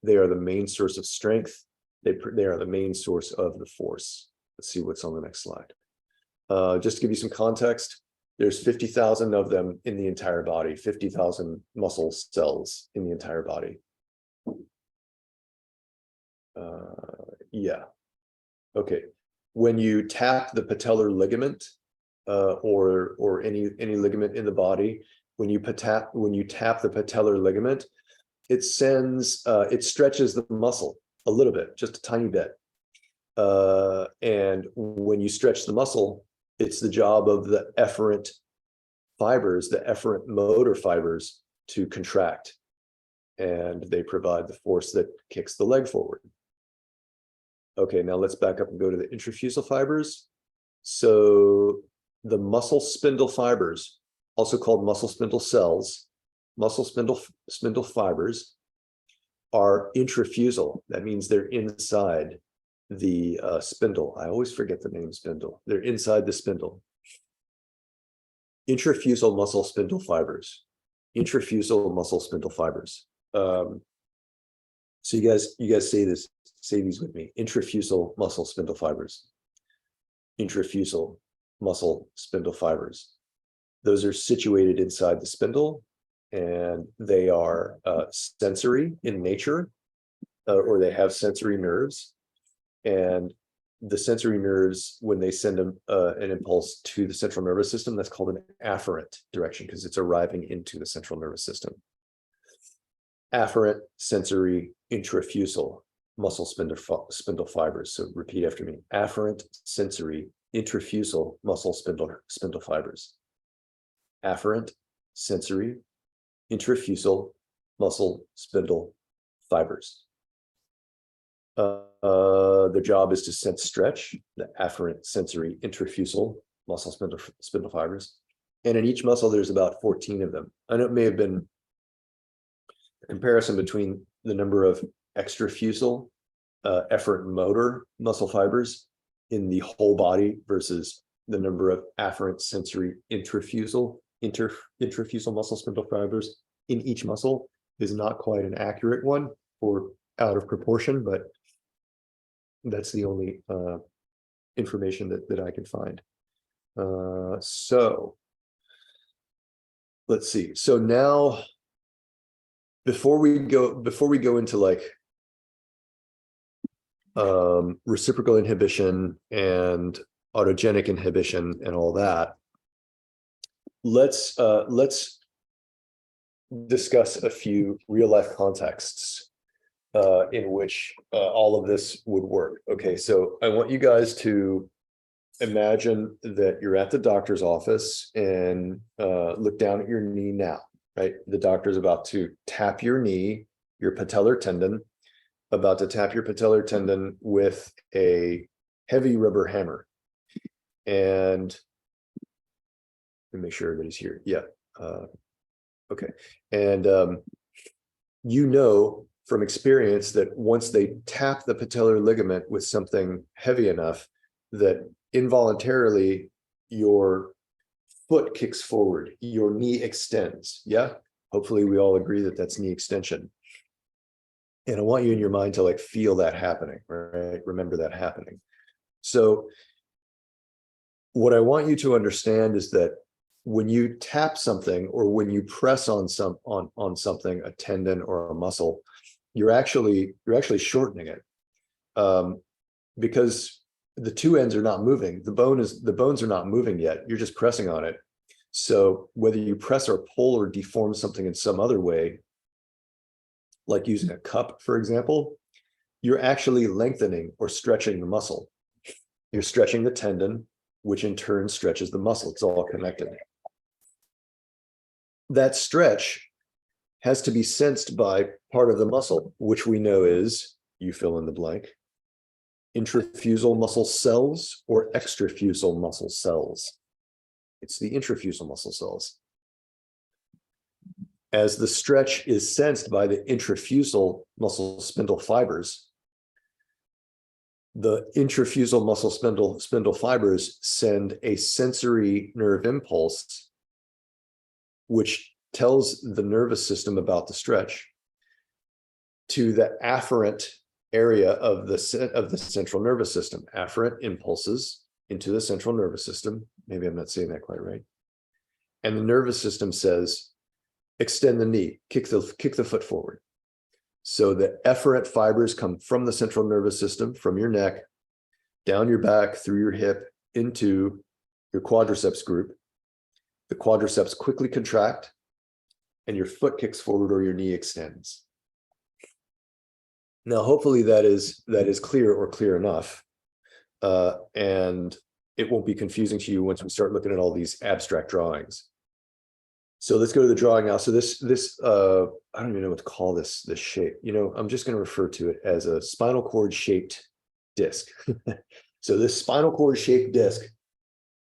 [SPEAKER 1] They are the main source of strength. They are the main source of the force. Let's see what's on the next slide. Just to give you some context, there's 50,000 of them in the entire body, 50,000 muscle cells in the entire body. Yeah. Okay. When you tap the patellar ligament, or any ligament in the body, when you tap the patellar ligament, it stretches the muscle a little bit, just a tiny bit. And when you stretch the muscle, it's the job of the efferent fibers, the efferent motor fibers, to contract, and they provide the force that kicks the leg forward. Okay, now let's back up and go to the intrafusal fibers. So the muscle spindle fibers, also called muscle spindle cells, muscle spindle fibers, are intrafusal. That means they're inside the spindle. I always forget the name spindle. They're inside the spindle. Intrafusal muscle spindle fibers. Intrafusal muscle spindle fibers. So you guys say these with me. Intrafusal muscle spindle fibers. Intrafusal muscle spindle fibers. Those are situated inside the spindle, and they are sensory in nature, or they have sensory nerves. And the sensory nerves, when they send an impulse to the central nervous system, that's called an afferent direction, because it's arriving into the central nervous system. Afferent, sensory, intrafusal muscle spindle fibers. So repeat after me. Afferent, sensory, intrafusal muscle spindle fibers. Afferent, sensory, intrafusal muscle spindle fibers. Their job is to sense stretch, the afferent, sensory, intrafusal muscle spindle fibers. And in each muscle, there's about 14 of them. I know it may have been a comparison between the number of extrafusal efferent motor muscle fibers in the whole body versus the number of afferent, sensory, intrafusal muscle spindle fibers in each muscle is not quite an accurate one, or out of proportion, but that's the only information that I can find. So let's see. So now, before we go into like reciprocal inhibition and autogenic inhibition and all that, let's discuss a few real life contexts in which all of this would work. Okay, so I want you guys to imagine that you're at the doctor's office and look down at your knee now, right? The doctor's about to tap your knee, your patellar tendon, about to tap your patellar tendon with a heavy rubber hammer. And let me make sure everybody's here. Yeah. Okay. And you know from experience that once they tap the patellar ligament with something heavy enough, that involuntarily your foot kicks forward, your knee extends. Yeah. Hopefully we all agree that that's knee extension. And I want you in your mind to like feel that happening, right? Remember that happening. So what I want you to understand is that when you tap something, or when you press on something, a tendon or a muscle, you're actually shortening it, because the two ends are not moving. The bones are not moving yet. You're just pressing on it. So whether you press or pull or deform something in some other way, like using a cup, for example, you're actually lengthening or stretching the muscle. You're stretching the tendon, which in turn stretches the muscle. It's all connected. That stretch has to be sensed by part of the muscle, which we know is, you fill in the blank, intrafusal muscle cells or extrafusal muscle cells. It's the intrafusal muscle cells. As the stretch is sensed by the intrafusal muscle spindle fibers, the intrafusal muscle spindle fibers send a sensory nerve impulse, which tells the nervous system about the stretch, to the afferent area of the central nervous system. Afferent impulses into the central nervous system. Maybe I'm not saying that quite right. And the nervous system says, extend the knee, kick the foot forward. So the efferent fibers come from the central nervous system, from your neck, down your back, through your hip, into your quadriceps group. The quadriceps quickly contract, and your foot kicks forward or your knee extends. Now, hopefully that is clear or clear enough. And it won't be confusing to you once we start looking at all these abstract drawings. So let's go to the drawing now. So this I don't even know what to call this shape. I'm just going to refer to it as a spinal cord shaped disc. So this spinal cord shaped disc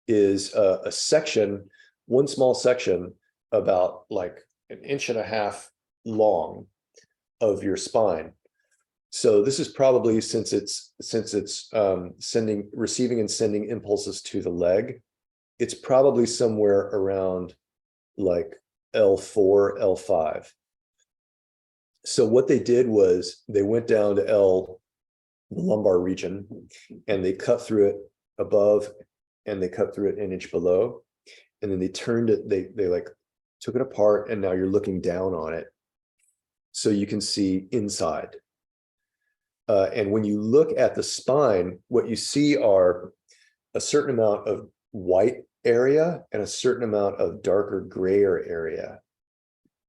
[SPEAKER 1] is a section, one small section about like 1.5 inches long of your spine. So this is probably, since it's receiving and sending impulses to the leg, it's probably somewhere around like L4, L5. So what they did was they went down to L, the lumbar region, and they cut through it above, and they cut through it 1 inch below, and then they turned it, they like took it apart, and now you're looking down on it, so you can see inside. And when you look at the spine, what you see are a certain amount of white area and a certain amount of darker grayer area.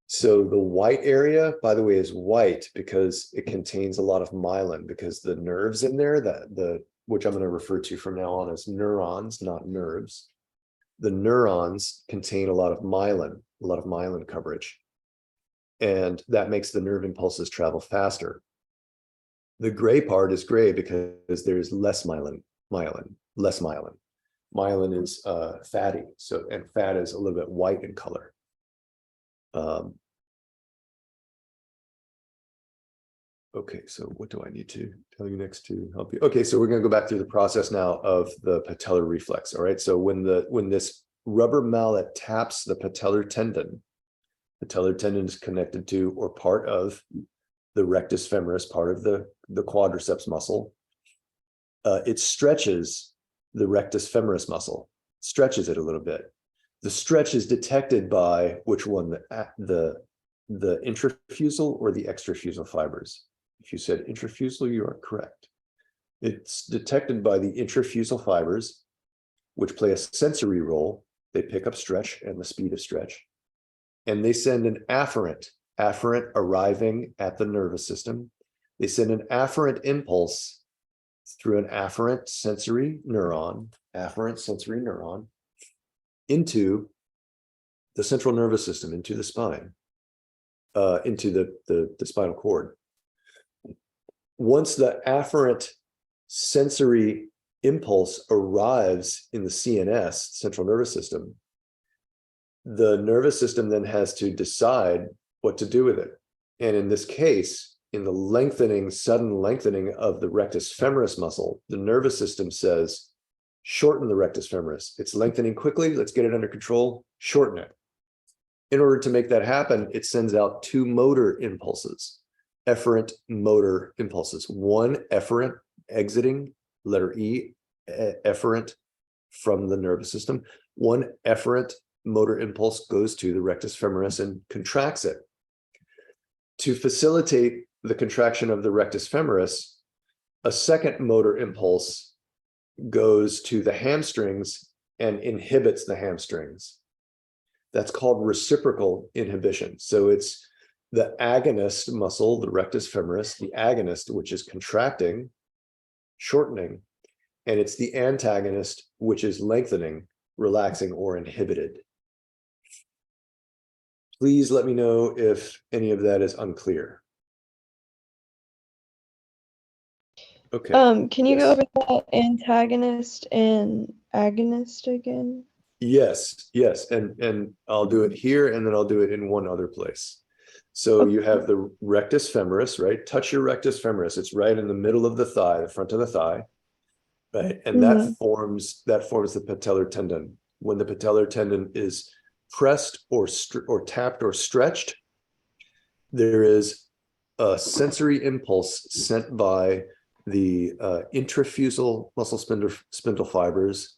[SPEAKER 1] So the white area, by the way, is white because it contains a lot of myelin, because the nerves in there, which I'm going to refer to from now on as neurons, not nerves, the neurons contain a lot of myelin coverage. And that makes the nerve impulses travel faster. The gray part is gray because there's less myelin. Myelin is fatty, and fat is a little bit white in color. Okay, so what do I need to tell you next to help you? Okay, so we're going to go back through the process now of the patellar reflex. All right, so when this rubber mallet taps the patellar tendon is connected to or part of the rectus femoris, part of the quadriceps muscle. It stretches the rectus femoris muscle, stretches it a little bit. The stretch is detected by which one, the intrafusal or the extrafusal fibers. If you said intrafusal, you are correct. It's detected by the intrafusal fibers, which play a sensory role. They pick up stretch and the speed of stretch. And they send an afferent arriving at the nervous system. They send an afferent impulse through an afferent sensory neuron into the central nervous system, into the spine, into the spinal cord. Once the afferent sensory impulse arrives in the CNS, central nervous system, the nervous system then has to decide what to do with it. And in this case, in the sudden lengthening of the rectus femoris muscle, the nervous system says, shorten the rectus femoris. It's lengthening quickly. Let's get it under control. Shorten it. In order to make that happen, it sends out 2 motor impulses, efferent motor impulses. One efferent exiting, letter E, efferent from the nervous system. One efferent motor impulse goes to the rectus femoris and contracts it. To facilitate the contraction of the rectus femoris, a second motor impulse goes to the hamstrings and inhibits the hamstrings. That's called reciprocal inhibition. So it's the agonist muscle, the rectus femoris, the agonist, which is contracting, shortening, and it's the antagonist, which is lengthening, relaxing, or inhibited. Please let me know if any of that is unclear. Okay.
[SPEAKER 4] Can you go
[SPEAKER 1] Yes.
[SPEAKER 4] over that antagonist and agonist again?
[SPEAKER 1] Yes, and I'll do it here, and then I'll do it in one other place. So
[SPEAKER 4] Okay.
[SPEAKER 1] you have the rectus femoris, right? Touch your rectus femoris. It's right in the middle of the thigh, the front of the thigh, right? And that forms the patellar tendon. When the patellar tendon is pressed or tapped or stretched, there is a sensory impulse sent by the intrafusal muscle spindle fibers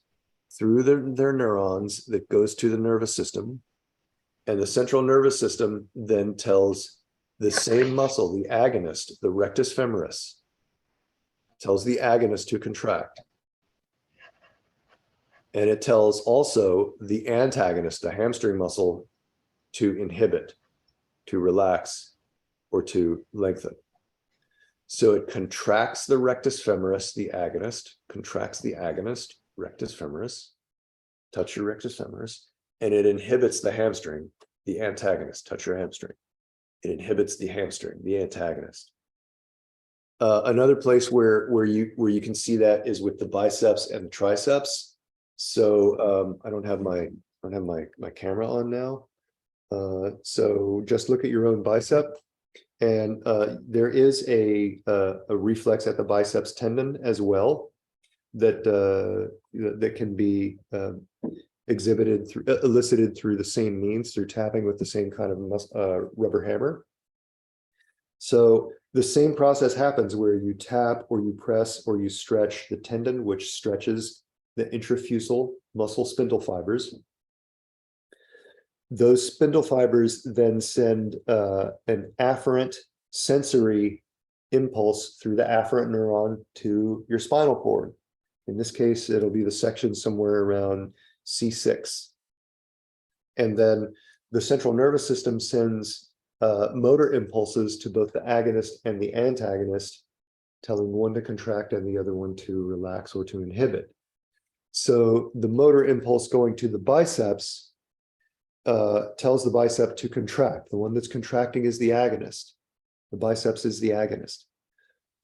[SPEAKER 1] through their neurons that goes to the nervous system. And the central nervous system then tells the same muscle, the agonist, the rectus femoris, tells the agonist to contract. And it tells also the antagonist, the hamstring muscle, to inhibit, to relax, or to lengthen. So it contracts the rectus femoris, the agonist, contracts the agonist, rectus femoris, touch your rectus femoris, and it inhibits the hamstring, the antagonist, touch your hamstring. It inhibits the hamstring, the antagonist. Another place where you can see that is with the biceps and the triceps. So I don't have my camera on now. So just look at your own bicep, and there is a reflex at the biceps tendon as well that can be elicited through the same means, through tapping with the same kind of rubber hammer. So the same process happens where you tap or you press or you stretch the tendon, which stretches the intrafusal muscle spindle fibers. Those spindle fibers then send an afferent sensory impulse through the afferent neuron to your spinal cord. In this case, it'll be the section somewhere around C6. And then the central nervous system sends motor impulses to both the agonist and the antagonist, telling one to contract and the other one to relax or to inhibit. So the motor impulse going to the biceps tells the bicep to contract. The one that's contracting is the agonist. The biceps is the agonist.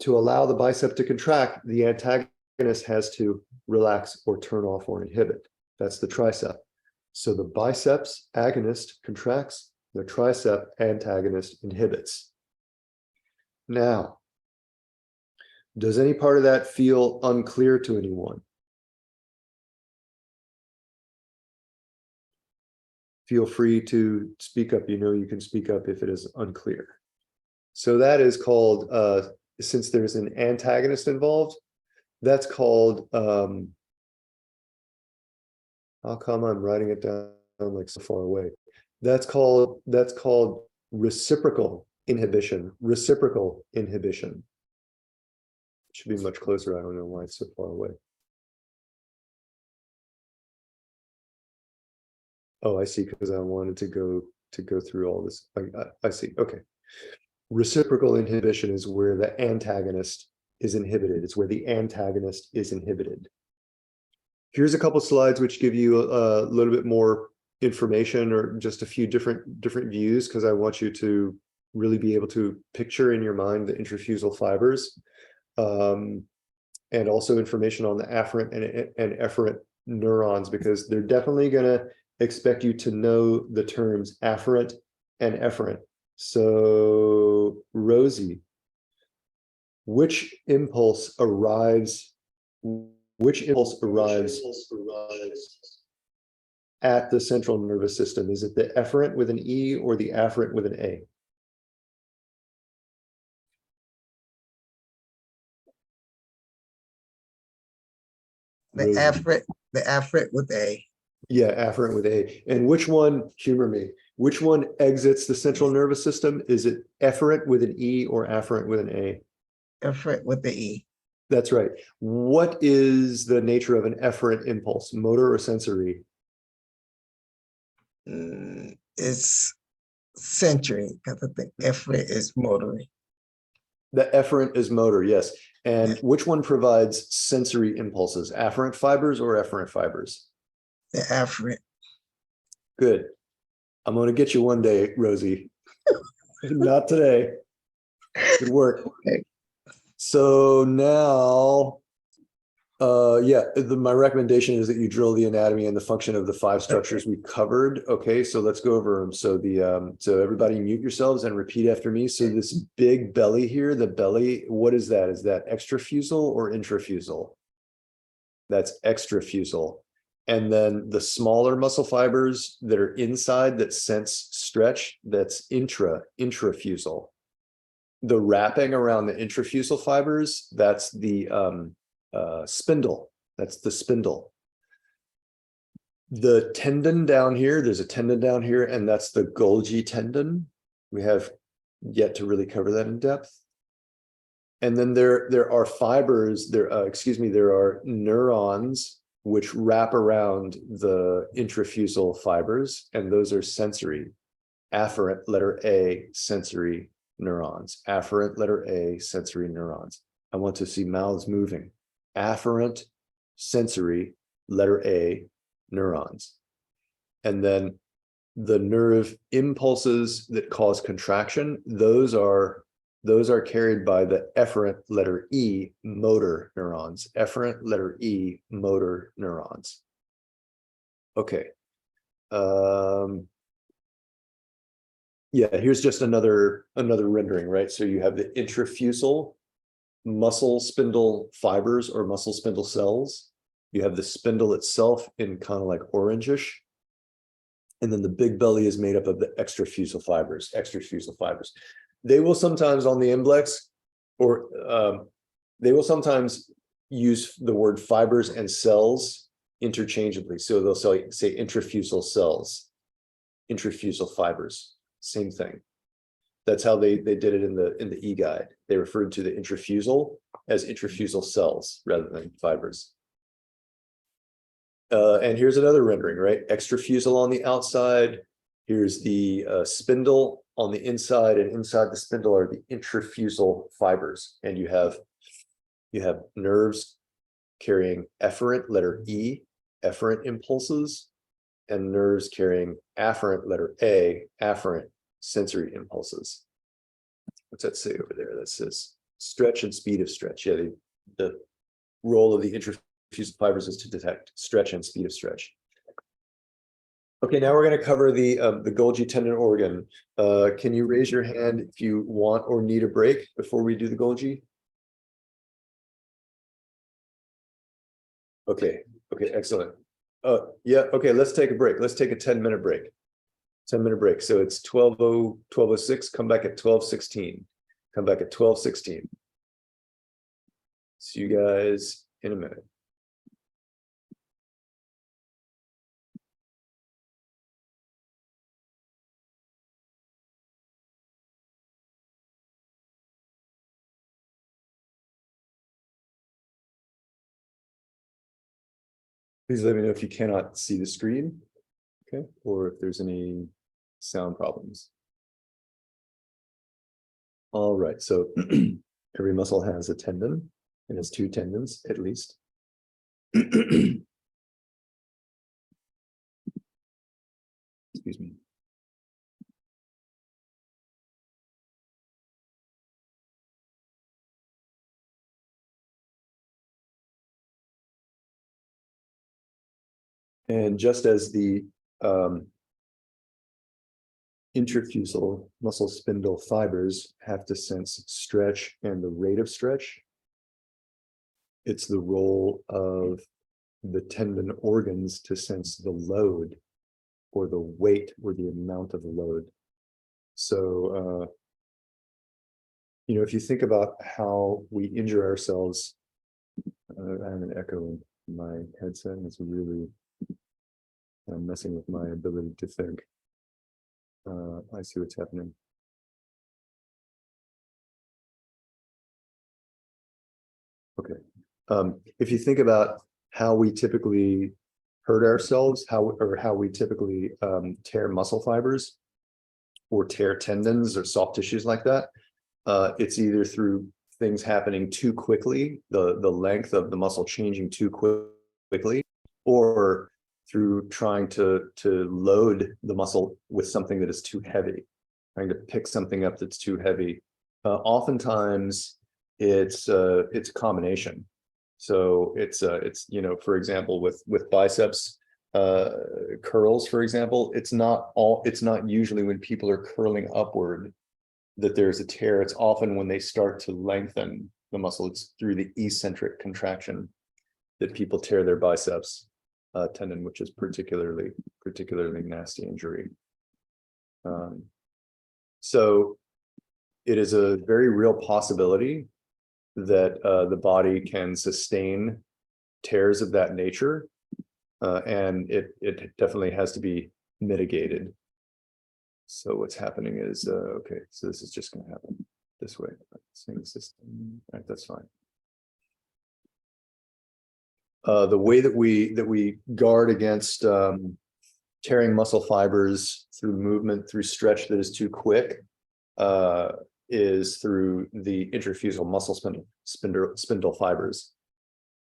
[SPEAKER 1] To allow the bicep to contract, the antagonist has to relax or turn off or inhibit. That's the tricep. So the biceps agonist contracts, the tricep antagonist inhibits. Now, does any part of that feel unclear to anyone? Feel free to speak up. You know, you can speak up if it is unclear. So that is called, since there's an antagonist involved, that's called, how come I'm writing it down like so far away? That's called reciprocal inhibition. Reciprocal inhibition. It should be much closer. I don't know why it's so far away. Oh, I see, because I wanted to go through all this. I see. Okay. Reciprocal inhibition is where the antagonist is inhibited. It's where the antagonist is inhibited. Here's a couple slides which give you a little bit more information, or just a few different views, because I want you to really be able to picture in your mind the intrafusal fibers, and also information on the afferent and efferent neurons, because they're definitely going to expect you to know the terms afferent and efferent. So, Rosie, which impulse arrives at the central nervous system? Is it the efferent with an E or the afferent with an A?
[SPEAKER 2] The afferent with A.
[SPEAKER 1] Yeah, afferent with A. And which one, humor me, which one exits the central nervous system? Is it efferent with an E or afferent with an A?
[SPEAKER 2] Efferent with the E.
[SPEAKER 1] That's right. What is the nature of an efferent impulse, motor or sensory?
[SPEAKER 2] It's sensory because I think effort is motoring.
[SPEAKER 1] The efferent is motor, yes. And
[SPEAKER 2] Yes.
[SPEAKER 1] which one provides sensory impulses, afferent fibers or efferent fibers?
[SPEAKER 2] The afferent.
[SPEAKER 1] Good. I'm going to get you one day, Rosie. Not today. Good work.
[SPEAKER 2] Okay.
[SPEAKER 1] So now, my recommendation is that you drill the anatomy and the function of the 5 structures we covered. Okay, so let's go over them. So so everybody mute yourselves and repeat after me. So this big belly here, the belly, what is that? Is that extrafusal or intrafusal? That's extrafusal. And then the smaller muscle fibers that are inside that sense stretch, that's intrafusal. The wrapping around the intrafusal fibers, that's the spindle. That's the spindle. The tendon down here, there's a tendon down here, and that's the Golgi tendon. We have yet to really cover that in depth. And then there are fibers, there are neurons which wrap around the intrafusal fibers, and those are sensory. Afferent, letter A, sensory neurons. Afferent, letter A, sensory neurons. I want to see mouths moving. Afferent, sensory, letter A, neurons. And then the nerve impulses that cause contraction, those are carried by the efferent, letter E, motor neurons. Efferent, letter E, motor neurons. Okay. Yeah, here's just another rendering, right? So you have the intrafusal muscle spindle fibers or muscle spindle cells. You have the spindle itself in kind of like orangish. And then the big belly is made up of the extrafusal fibers. They will sometimes on the MBLEx, or they will sometimes use the word fibers and cells interchangeably. So they'll say intrafusal cells, intrafusal fibers, same thing. That's how they did it in the e-guide. They referred to the intrafusal as intrafusal cells rather than fibers. And here's another rendering, right? Extrafusal on the outside. Here's the spindle on the inside, and inside the spindle are the intrafusal fibers. And you have nerves carrying efferent, letter E, efferent impulses, and nerves carrying afferent, letter A, afferent sensory impulses. What's that say over there? That says stretch and speed of stretch. Yeah, the role of the intrafusal fibers is to detect stretch and speed of stretch. Okay, now we're going to cover the Golgi tendon organ. Can you raise your hand if you want or need a break before we do the Golgi? Okay, excellent. Yeah, okay, let's take a break. Let's take a 10-minute break. 10-minute break. So it's 12:06. Come back at 12:16. Come back at 12:16. See you guys in a minute. Please let me know if you cannot see the screen, okay, or if there's any sound problems. All right, so every muscle has a tendon, and it's 2 tendons at least. Excuse me. And just as the intrafusal muscle spindle fibers have to sense stretch and the rate of stretch, it's the role of the tendon organs to sense the load or the weight or the amount of the load. So, if you think about how we injure ourselves, I have an echo in my headset, and it's really messing with my ability to think. I see what's happening. Okay. If you think about how we typically hurt ourselves, how we typically tear muscle fibers or tear tendons or soft tissues like that, it's either through things happening too quickly, the length of the muscle changing too quickly, or through trying to load the muscle with something that is too heavy, trying to pick something up that's too heavy. Oftentimes it's a combination. So it's for example, with biceps curls, for example, it's not usually when people are curling upward that there's a tear. It's often when they start to lengthen the muscle. It's through the eccentric contraction that people tear their biceps tendon, which is particularly nasty injury. So it is a very real possibility that the body can sustain tears of that nature, and it definitely has to be mitigated. So what's happening is, okay, so this is just going to happen this way. Same system, right? That's fine. The way that we guard against tearing muscle fibers through movement, through stretch that is too quick, is through the intrafusal muscle spindle fibers.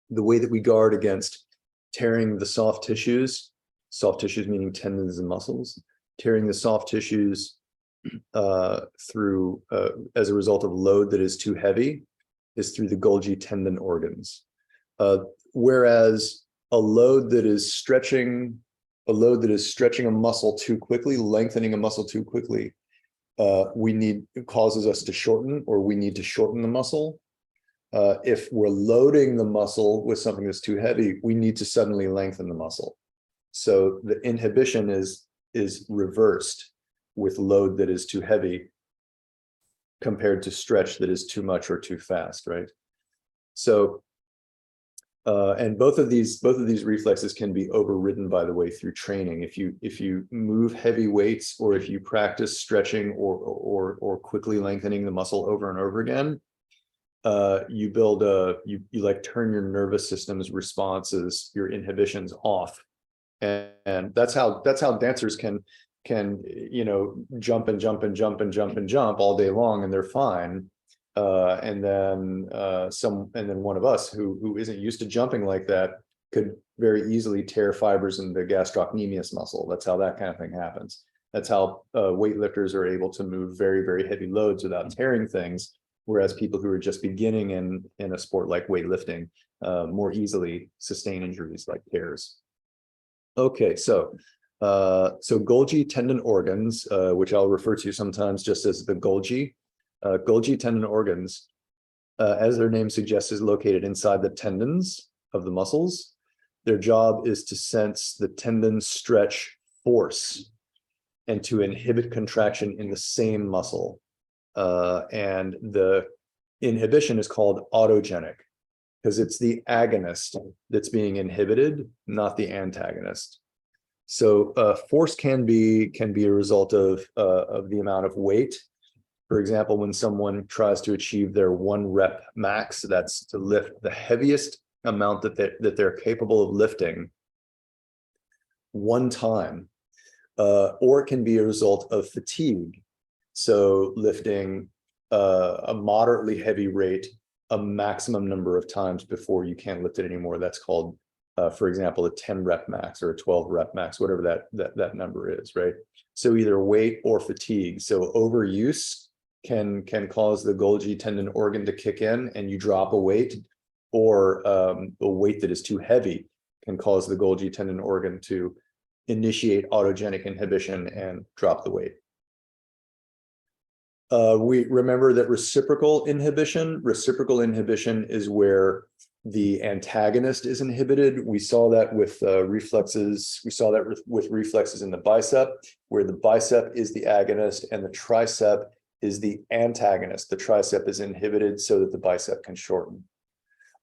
[SPEAKER 1] The way that we guard against tearing the soft tissues meaning tendons and muscles, tearing the soft tissues through as a result of load that is too heavy, is through the Golgi tendon organs. Whereas a load that is stretching a muscle too quickly, lengthening a muscle too quickly, it causes us to shorten, or we need to shorten the muscle. If we're loading the muscle with something that's too heavy, we need to suddenly lengthen the muscle. So the inhibition is reversed with load that is too heavy compared to stretch that is too much or too fast, right? So and both of these reflexes can be overridden, by the way, through training. If you move heavy weights, or if you practice stretching or quickly lengthening the muscle over and over again, you build you like turn your nervous system's responses, your inhibitions off, and that's how dancers can jump and jump and jump and jump and jump all day long, and they're fine. And then one of us who isn't used to jumping like that could very easily tear fibers in the gastrocnemius muscle. That's how that kind of thing happens. That's how weightlifters are able to move very, very heavy loads without tearing things, whereas people who are just beginning in a sport like weightlifting more easily sustain injuries like tears. Okay, so Golgi tendon organs, which I'll refer to sometimes just as the Golgi. Golgi tendon organs, as their name suggests, is located inside the tendons of the muscles. Their job is to sense the tendon stretch force and to inhibit contraction in the same muscle. And the inhibition is called autogenic, because it's the agonist that's being inhibited, not the antagonist. So force can be a result of the amount of weight. For example, when someone tries to achieve their 1 rep max, that's to lift the heaviest amount that they're capable of lifting one time, or it can be a result of fatigue. So lifting a moderately heavy rate a maximum number of times before you can't lift it anymore. That's called, for example, a 10 rep max or a 12 rep max, whatever that number is, right? So either weight or fatigue. So overuse can cause the Golgi tendon organ to kick in and you drop a weight, or a weight that is too heavy can cause the Golgi tendon organ to initiate autogenic inhibition and drop the weight. We remember that reciprocal inhibition is where the antagonist is inhibited. We saw that with reflexes. We saw that with reflexes in the bicep, where the bicep is the agonist and the tricep is the antagonist. The tricep is inhibited so that the bicep can shorten.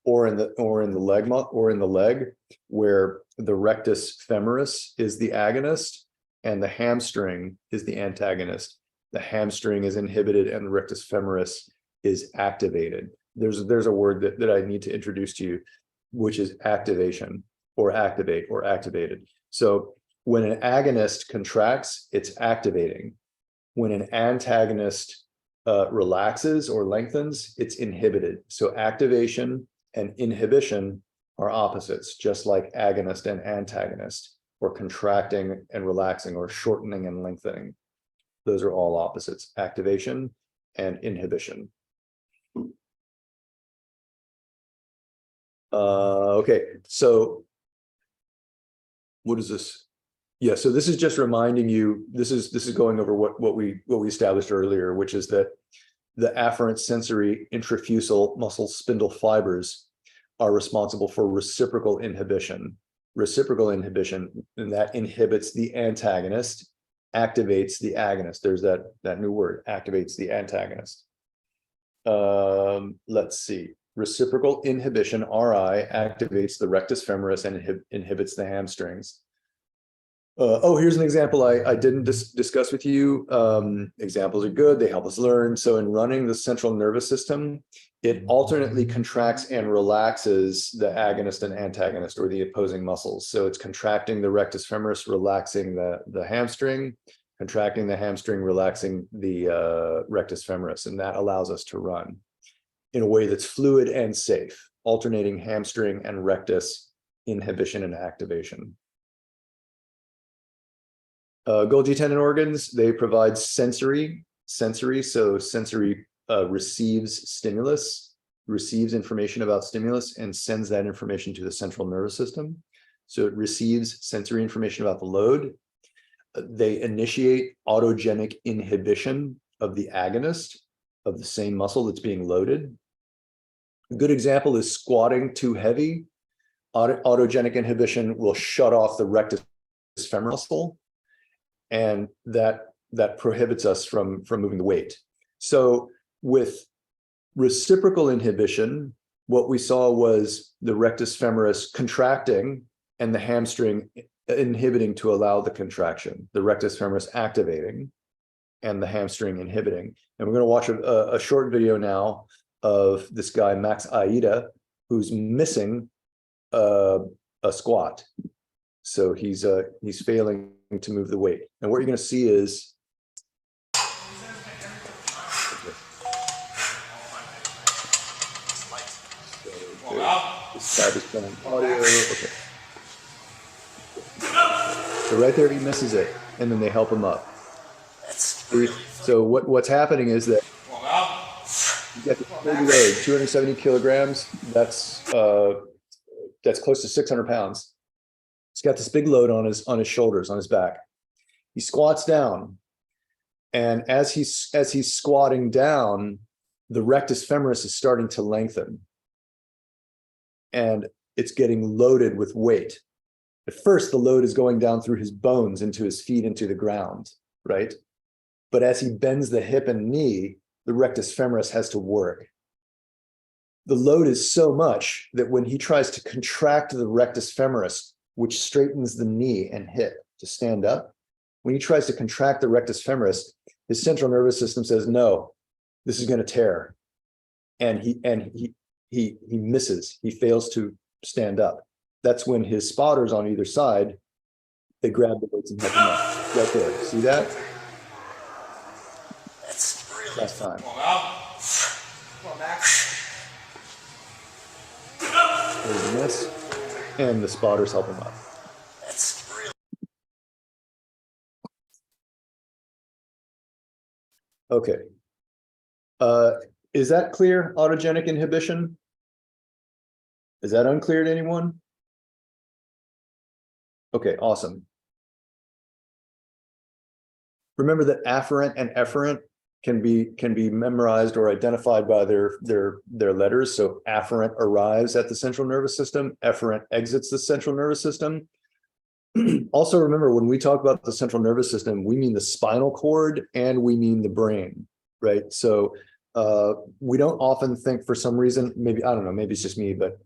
[SPEAKER 1] Or in the leg, where the rectus femoris is the agonist and the hamstring is the antagonist. The hamstring is inhibited and the rectus femoris is activated. there's a word that I need to introduce to you, which is activation or activate or activated. So when an agonist contracts, it's activating. When an antagonist relaxes or lengthens, it's inhibited. So activation and inhibition are opposites, just like agonist and antagonist, or contracting and relaxing, or shortening and lengthening. Those are all opposites, activation and inhibition. Okay, so what is this? Yeah, so this is just reminding you, this is going over what we established earlier, which is that the afferent sensory intrafusal muscle spindle fibers are responsible for reciprocal inhibition. Reciprocal inhibition, and that inhibits the antagonist, activates the agonist. There's that new word, activates the antagonist. Let's see. Reciprocal inhibition, RI, activates the rectus femoris and inhibits the hamstrings. Oh, here's an example I didn't discuss with you. Examples are good. They help us learn. So in running the central nervous system, it alternately contracts and relaxes the agonist and antagonist, or the opposing muscles. So it's contracting the rectus femoris, relaxing the hamstring, contracting the hamstring, relaxing the rectus femoris. And that allows us to run in a way that's fluid and safe, alternating hamstring and rectus inhibition and activation. Golgi tendon organs, they provide sensory, so sensory receives stimulus, receives information about stimulus, and sends that information to the central nervous system. So it receives sensory information about the load. They initiate autogenic inhibition of the agonist of the same muscle that's being loaded. A good example is squatting too heavy. Autogenic inhibition will shut off the rectus femoral muscle, and that prohibits us from moving the weight. So with reciprocal inhibition, what we saw was the rectus femoris contracting and the hamstring inhibiting to allow the contraction, the rectus femoris activating and the hamstring inhibiting. And we're going to watch a short video now of this guy, Max Aida, who's missing a squat. So he's failing to move the weight. And what you're going to see is audio. Okay. So right there, he misses it, and then they help him up. So what's happening is that you get the big load, 270 kilograms. That's close to 600 pounds. He's got this big load on his shoulders, on his back. He squats down, and as he's squatting down, the rectus femoris is starting to lengthen, and it's getting loaded with weight. At first, the load is going down through his bones, into his feet, into the ground, right? But as he bends the hip and knee, the rectus femoris has to work. The load is so much that when he tries to contract the rectus femoris, which straightens the knee and hip to stand up, when he tries to contract the rectus femoris, his central nervous system says, no, this is going to tear. And he misses, he fails to stand up. That's when his spotters on either side, they grab the weights and help him up. Right there, see that? Last time.
[SPEAKER 5] Come on, Max.
[SPEAKER 1] There's a miss, and the spotters help him up.
[SPEAKER 5] That's really
[SPEAKER 1] Okay. Is that clear, autogenic inhibition? Is that unclear to anyone? Okay, awesome. Remember that afferent and efferent can be memorized or identified by their letters. So afferent arrives at the central nervous system, efferent exits the central nervous system. Also remember, when we talk about the central nervous system, we mean the spinal cord and we mean the brain, right? So we don't often think, for some reason, maybe, I don't know, maybe it's just me, but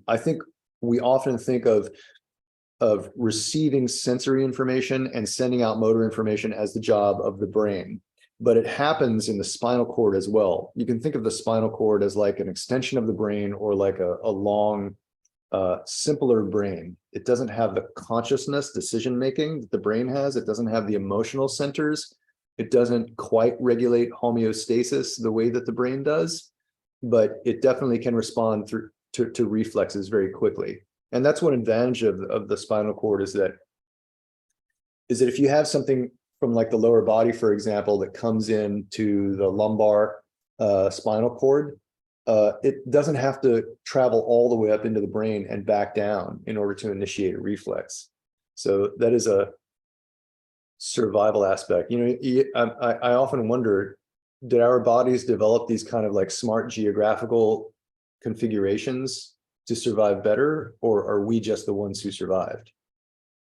[SPEAKER 1] I think we often think of receiving sensory information and sending out motor information as the job of the brain. but it happens in the spinal cord as well. You can think of the spinal cord as like an extension of the brain, or like a long, simpler brain. It doesn't have the consciousness, decision-making that the brain has. It doesn't have the emotional centers. It doesn't quite regulate homeostasis the way that the brain does, but it definitely can respond to reflexes very quickly. And that's one advantage of the spinal cord, is that if you have something from like the lower body, for example, that comes into the lumbar spinal cord, it doesn't have to travel all the way up into the brain and back down in order to initiate a reflex. So that is a survival aspect. I often wonder, did our bodies develop these kind of like smart geographical configurations to survive better, or are we just the ones who survived?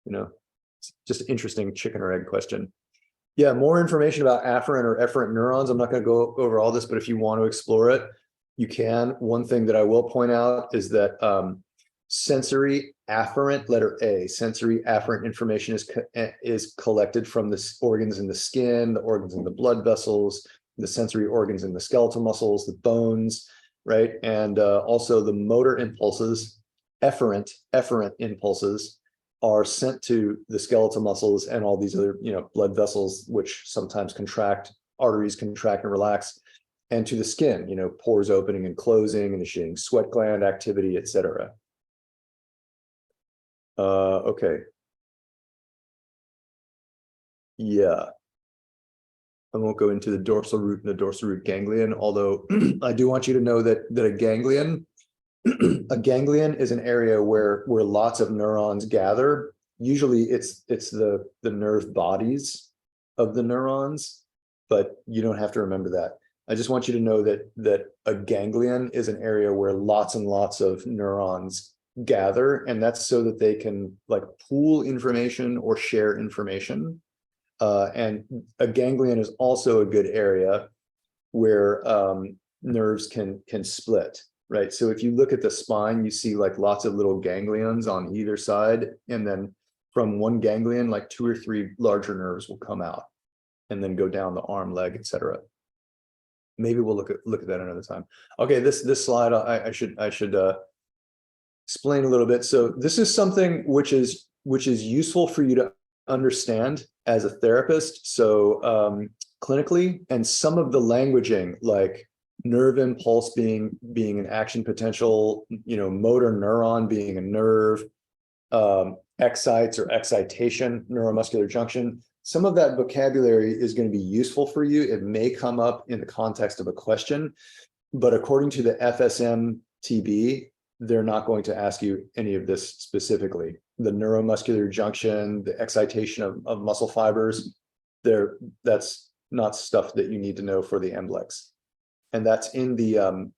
[SPEAKER 1] It's just an interesting chicken or egg question. Yeah, more information about afferent or efferent neurons. I'm not going to go over all this, but if you want to explore it, you can. One thing that I will point out is that sensory afferent, letter A, sensory afferent information is collected from the organs in the skin, the organs in the blood vessels, the sensory organs in the skeletal muscles, the bones, right? And also the motor impulses, efferent impulses, are sent to the skeletal muscles and all these other, blood vessels, which sometimes contract, arteries contract and relax, and to the skin, pores opening and closing, initiating sweat gland activity, etc. Okay. Yeah. I won't go into the dorsal root and the dorsal root ganglion, although I do want you to know that a ganglion is an area where lots of neurons gather. Usually it's the nerve bodies of the neurons, but you don't have to remember that. I just want you to know that a ganglion is an area where lots and lots of neurons gather, and that's so that they can like pool information or share information. And a ganglion is also a good area where nerves can split. Right. So if you look at the spine, you see like lots of little ganglions on either side. And then from one ganglion, like 2 or 3 larger nerves will come out and then go down the arm, leg, etc. Maybe we'll look at that another time. Okay, this slide I should explain a little bit. So this is something which is useful for you to understand as a therapist. So clinically, and some of the languaging, like nerve impulse being an action potential, motor neuron being a nerve, excites or excitation, neuromuscular junction. Some of that vocabulary is going to be useful for you. It may come up in the context of a question, but according to the FSM-TB, they're not going to ask you any of this specifically. The neuromuscular junction, the excitation of muscle fibers, that's not stuff that you need to know for the MBLEx. And that's in the,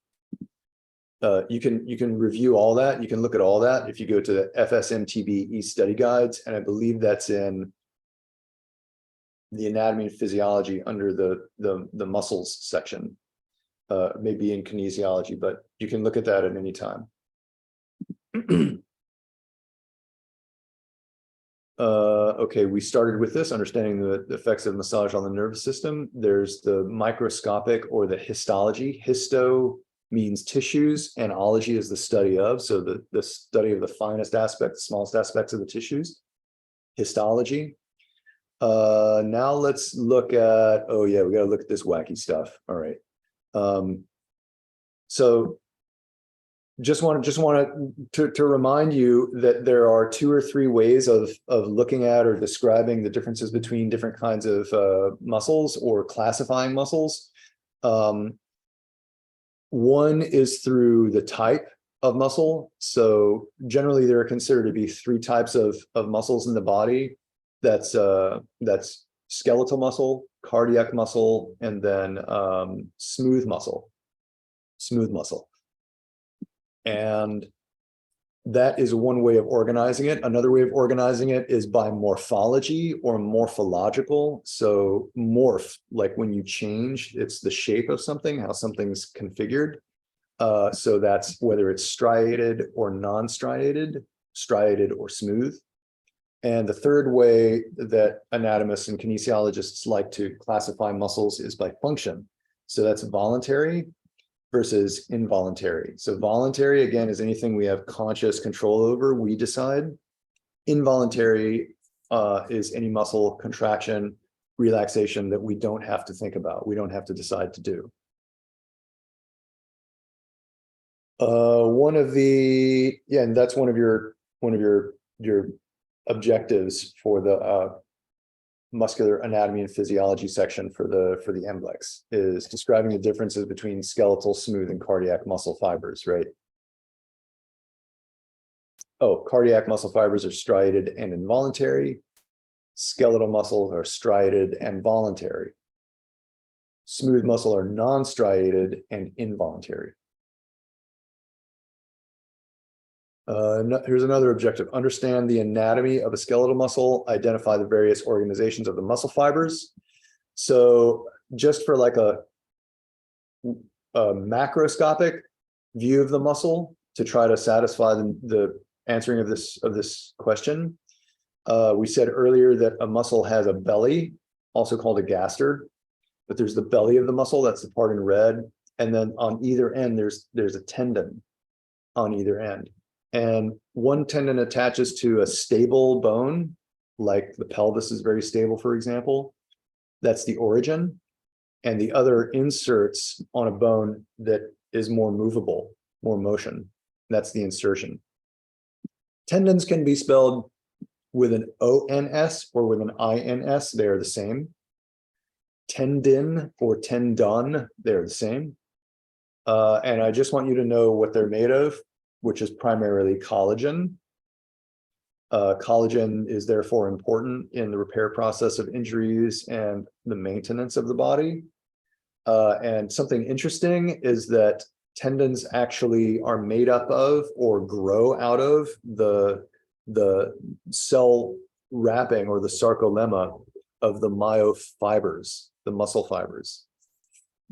[SPEAKER 1] you can review all that. You can look at all that if you go to the FSM-TB e-study guides. And I believe that's in the anatomy and physiology under the muscles section, maybe in kinesiology, but you can look at that at any time. Okay, we started with this, understanding the effects of massage on the nervous system. There's the microscopic or the histology. Histo means tissues, and ology is the study of. So the study of the finest aspects, smallest aspects of the tissues, histology. Now let's look at, oh yeah, we got to look at this wacky stuff. All right. So just want to remind you that there are 2 or 3 ways of looking at or describing the differences between different kinds of muscles or classifying muscles. One is through the type of muscle. So generally there are considered to be 3 types of muscles in the body. That's skeletal muscle, cardiac muscle, and then smooth muscle. And that is one way of organizing it. Another way of organizing it is by morphology or morphological. So morph, like when you change, it's the shape of something, how something's configured. So that's whether it's striated or non-striated, striated or smooth. And the third way that anatomists and kinesiologists like to classify muscles is by function. So that's voluntary versus involuntary. So voluntary, again, is anything we have conscious control over, we decide. Involuntary is any muscle contraction, relaxation that we don't have to think about, we don't have to decide to do. And that's one of your objectives for the muscular anatomy and physiology section for the MBLEx is describing the differences between skeletal, smooth, and cardiac muscle fibers, right? Oh, cardiac muscle fibers are striated and involuntary. Skeletal muscles are striated and voluntary. Smooth muscle are non-striated and involuntary. Here's another objective. Understand the anatomy of a skeletal muscle, identify the various organizations of the muscle fibers. So just for like a macroscopic view of the muscle to try to satisfy the answering of this question, we said earlier that a muscle has a belly, also called a gaster, but there's the belly of the muscle, that's the part in red. And then on either end, there's a tendon on either end. And one tendon attaches to a stable bone, like the pelvis is very stable, for example. That's the origin. And the other inserts on a bone that is more movable, more motion. That's the insertion. Tendons can be spelled with an O-N-S or with an I-N-S. They're the same. Tendon or tendon, they're the same. And I just want you to know what they're made of, which is primarily collagen. Collagen is therefore important in the repair process of injuries and the maintenance of the body. And something interesting is that tendons actually are made up of or grow out of the cell wrapping or the sarcolemma of the myofibers, the muscle fibers.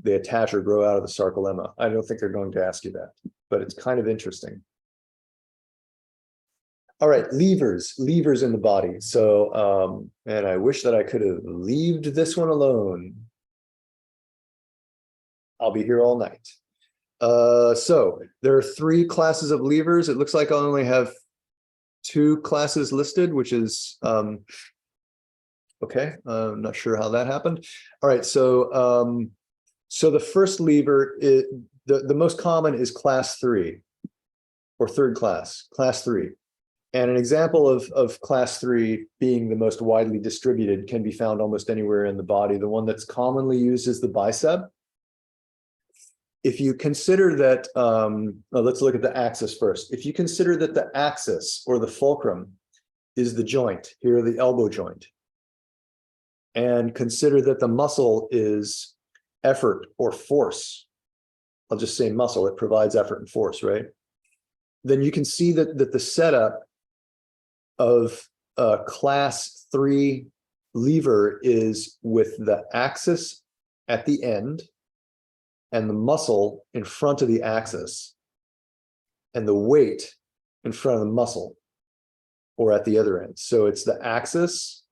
[SPEAKER 1] They attach or grow out of the sarcolemma. I don't think they're going to ask you that, but it's kind of interesting. All right, levers in the body. So, and I wish that I could have left this one alone. I'll be here all night. So there are 3 classes of levers. It looks like I only have 2 classes listed, which is, okay, I'm not sure how that happened. All right, so, so the first lever, is, the most common is class 3 or third class, class 3. And an example of class 3 being the most widely distributed can be found almost anywhere in the body. The one that's commonly used is the bicep. If you consider that, let's look at the axis first. If you consider that the axis or the fulcrum is the joint, here the elbow joint, and consider that the muscle is effort or force, I'll just say muscle, it provides effort and force, right? Then you can see that the setup of class 3 lever is with the axis at the end and the muscle in front of the axis and the weight in front of the muscle or at the other end. So it's the axis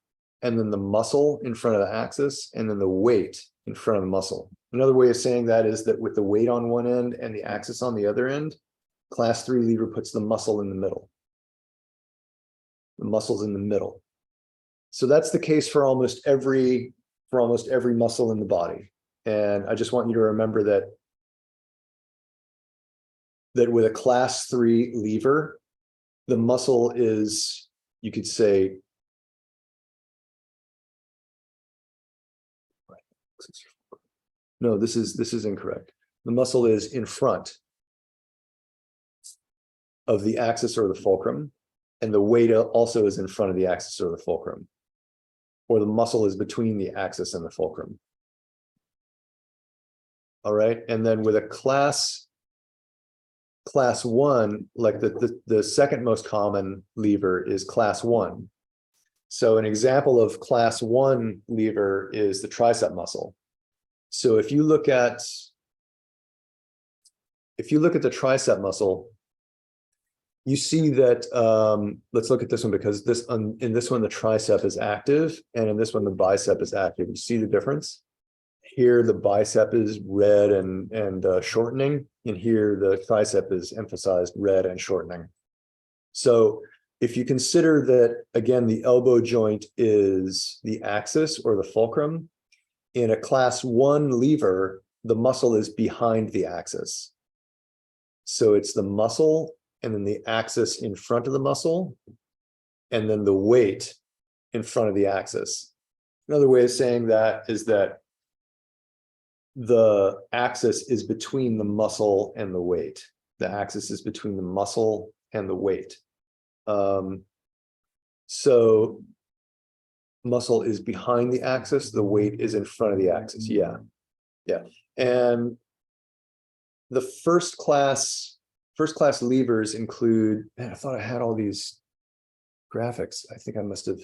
[SPEAKER 1] and then the muscle in front of the axis and then the weight in front of the muscle. Another way of saying that is that with the weight on one end and the axis on the other end, class 3 lever puts the muscle in the middle. The muscle's in the middle. So that's the case for almost every muscle in the body. And I just want you to remember that with a class 3 lever, the muscle is, you could say, no, this is incorrect. The muscle is in front of the axis or the fulcrum, and the weight also is in front of the axis or the fulcrum, or the muscle is between the axis and the fulcrum. All right, and then with a class 1, like the second most common lever is class 1. So an example of class 1 lever is the tricep muscle. So if you look at the tricep muscle, you see that, let's look at this one because in this one, the tricep is active and in this one, the bicep is active. You see the difference? Here, the bicep is red and shortening, and here the tricep is emphasized red and shortening. So if you consider that, again, the elbow joint is the axis or the fulcrum, in a class 1 lever, the muscle is behind the axis. So it's the muscle and then the axis in front of the muscle, and then the weight in front of the axis. Another way of saying that is that the axis is between the muscle and the weight. The axis is between the muscle and the weight. So muscle is behind the axis, the weight is in front of the axis. Yeah. And the first class levers include, man, I thought I had all these graphics. I think I must have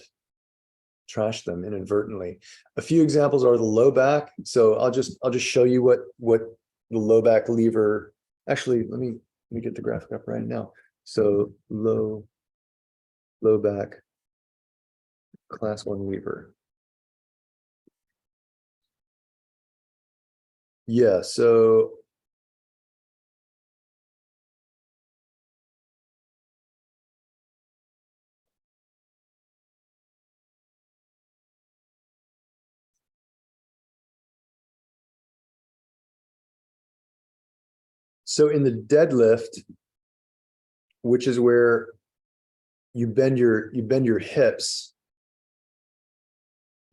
[SPEAKER 1] trashed them inadvertently. A few examples are the low back. So I'll just show you what the low back lever. Actually, let me get the graphic up right now. So low back class 1 lever. Yeah, so in the deadlift, which is where you bend your hips,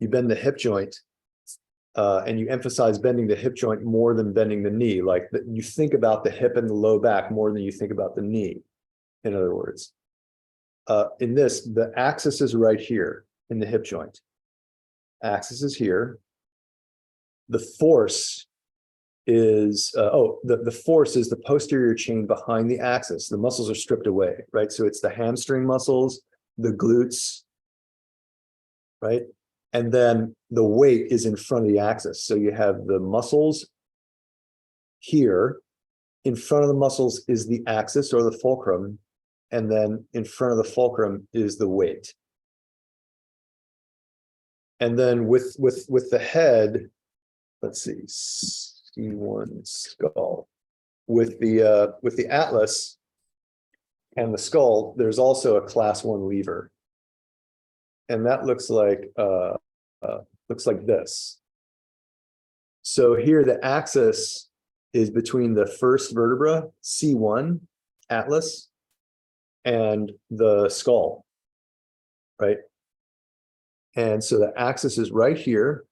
[SPEAKER 1] you bend the hip joint, and you emphasize bending the hip joint more than bending the knee. Like you think about the hip and the low back more than you think about the knee. In other words, in this, the axis is right here in the hip joint. Axis is here. The force is the force is the posterior chain behind the axis. The muscles are stripped away, right? So it's the hamstring muscles, the glutes, right? And then the weight is in front of the axis. So you have the muscles here. In front of the muscles is the axis or the fulcrum, and then in front of the fulcrum is the weight. And then with the head, let's see, C1 skull. With the atlas and the skull, there's also a class 1 lever. And that looks like this. So here the axis is between the first vertebra, C1, atlas, and the skull, right? And so the axis is right here,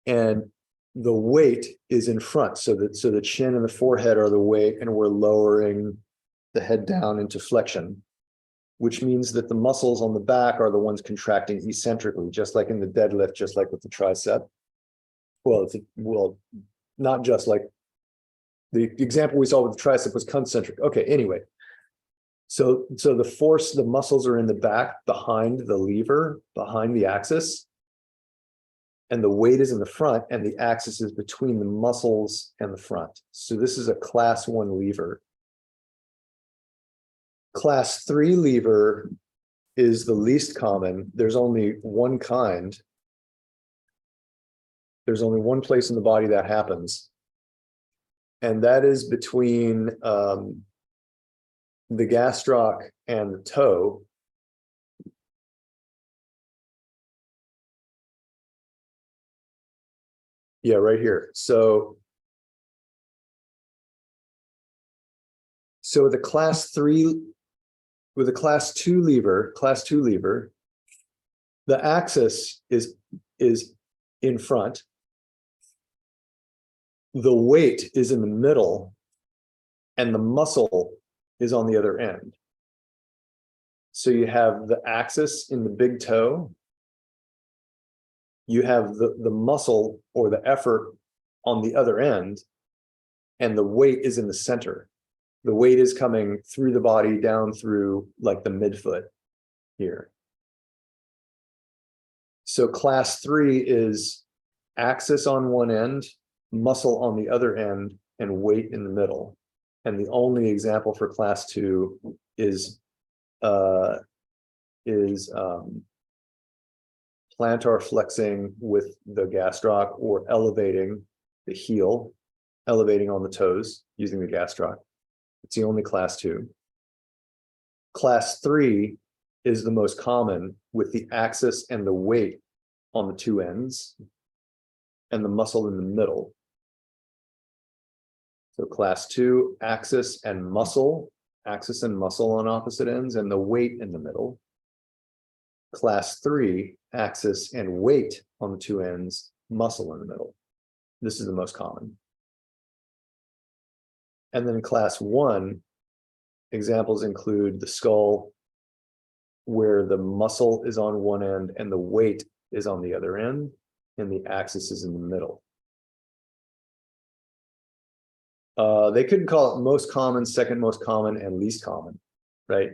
[SPEAKER 1] and the weight is in front. So the chin and the forehead are the weight, and we're lowering the head down into flexion, which means that the muscles on the back are the ones contracting eccentrically, just like in the deadlift, just like with the tricep. Well, not just like the example we saw with the tricep was concentric. Okay, anyway. So the force, the muscles are in the back behind the lever, behind the axis, and the weight is in the front, and the axis is between the muscles and the front. So this is a class 1 lever. Class 3 lever is the least common. There's only one kind. There's only one place in the body that happens. And that is between the gastroc and the toe. Yeah, right here. So with a class 3, with a class 2 lever, the axis is in front. The weight is in the middle, and the muscle is on the other end. So you have the axis in the big toe. You have the muscle or the effort on the other end, and the weight is in the center. The weight is coming through the body down through like the midfoot here. So class 3 is axis on one end, muscle on the other end, and weight in the middle. And the only example for class 2 is plantar flexing with the gastroc or elevating the heel, elevating on the toes using the gastroc. It's the only class 2. Class 3 is the most common with the axis and the weight on the 2 ends and the muscle in the middle. So class 2, axis and muscle on opposite ends and the weight in the middle. Class 3, axis and weight on the 2 ends, muscle in the middle. This is the most common. And then class 1, examples include the skull, where the muscle is on one end and the weight is on the other end, and the axis is in the middle. They couldn't call it most common, second most common, and least common, right?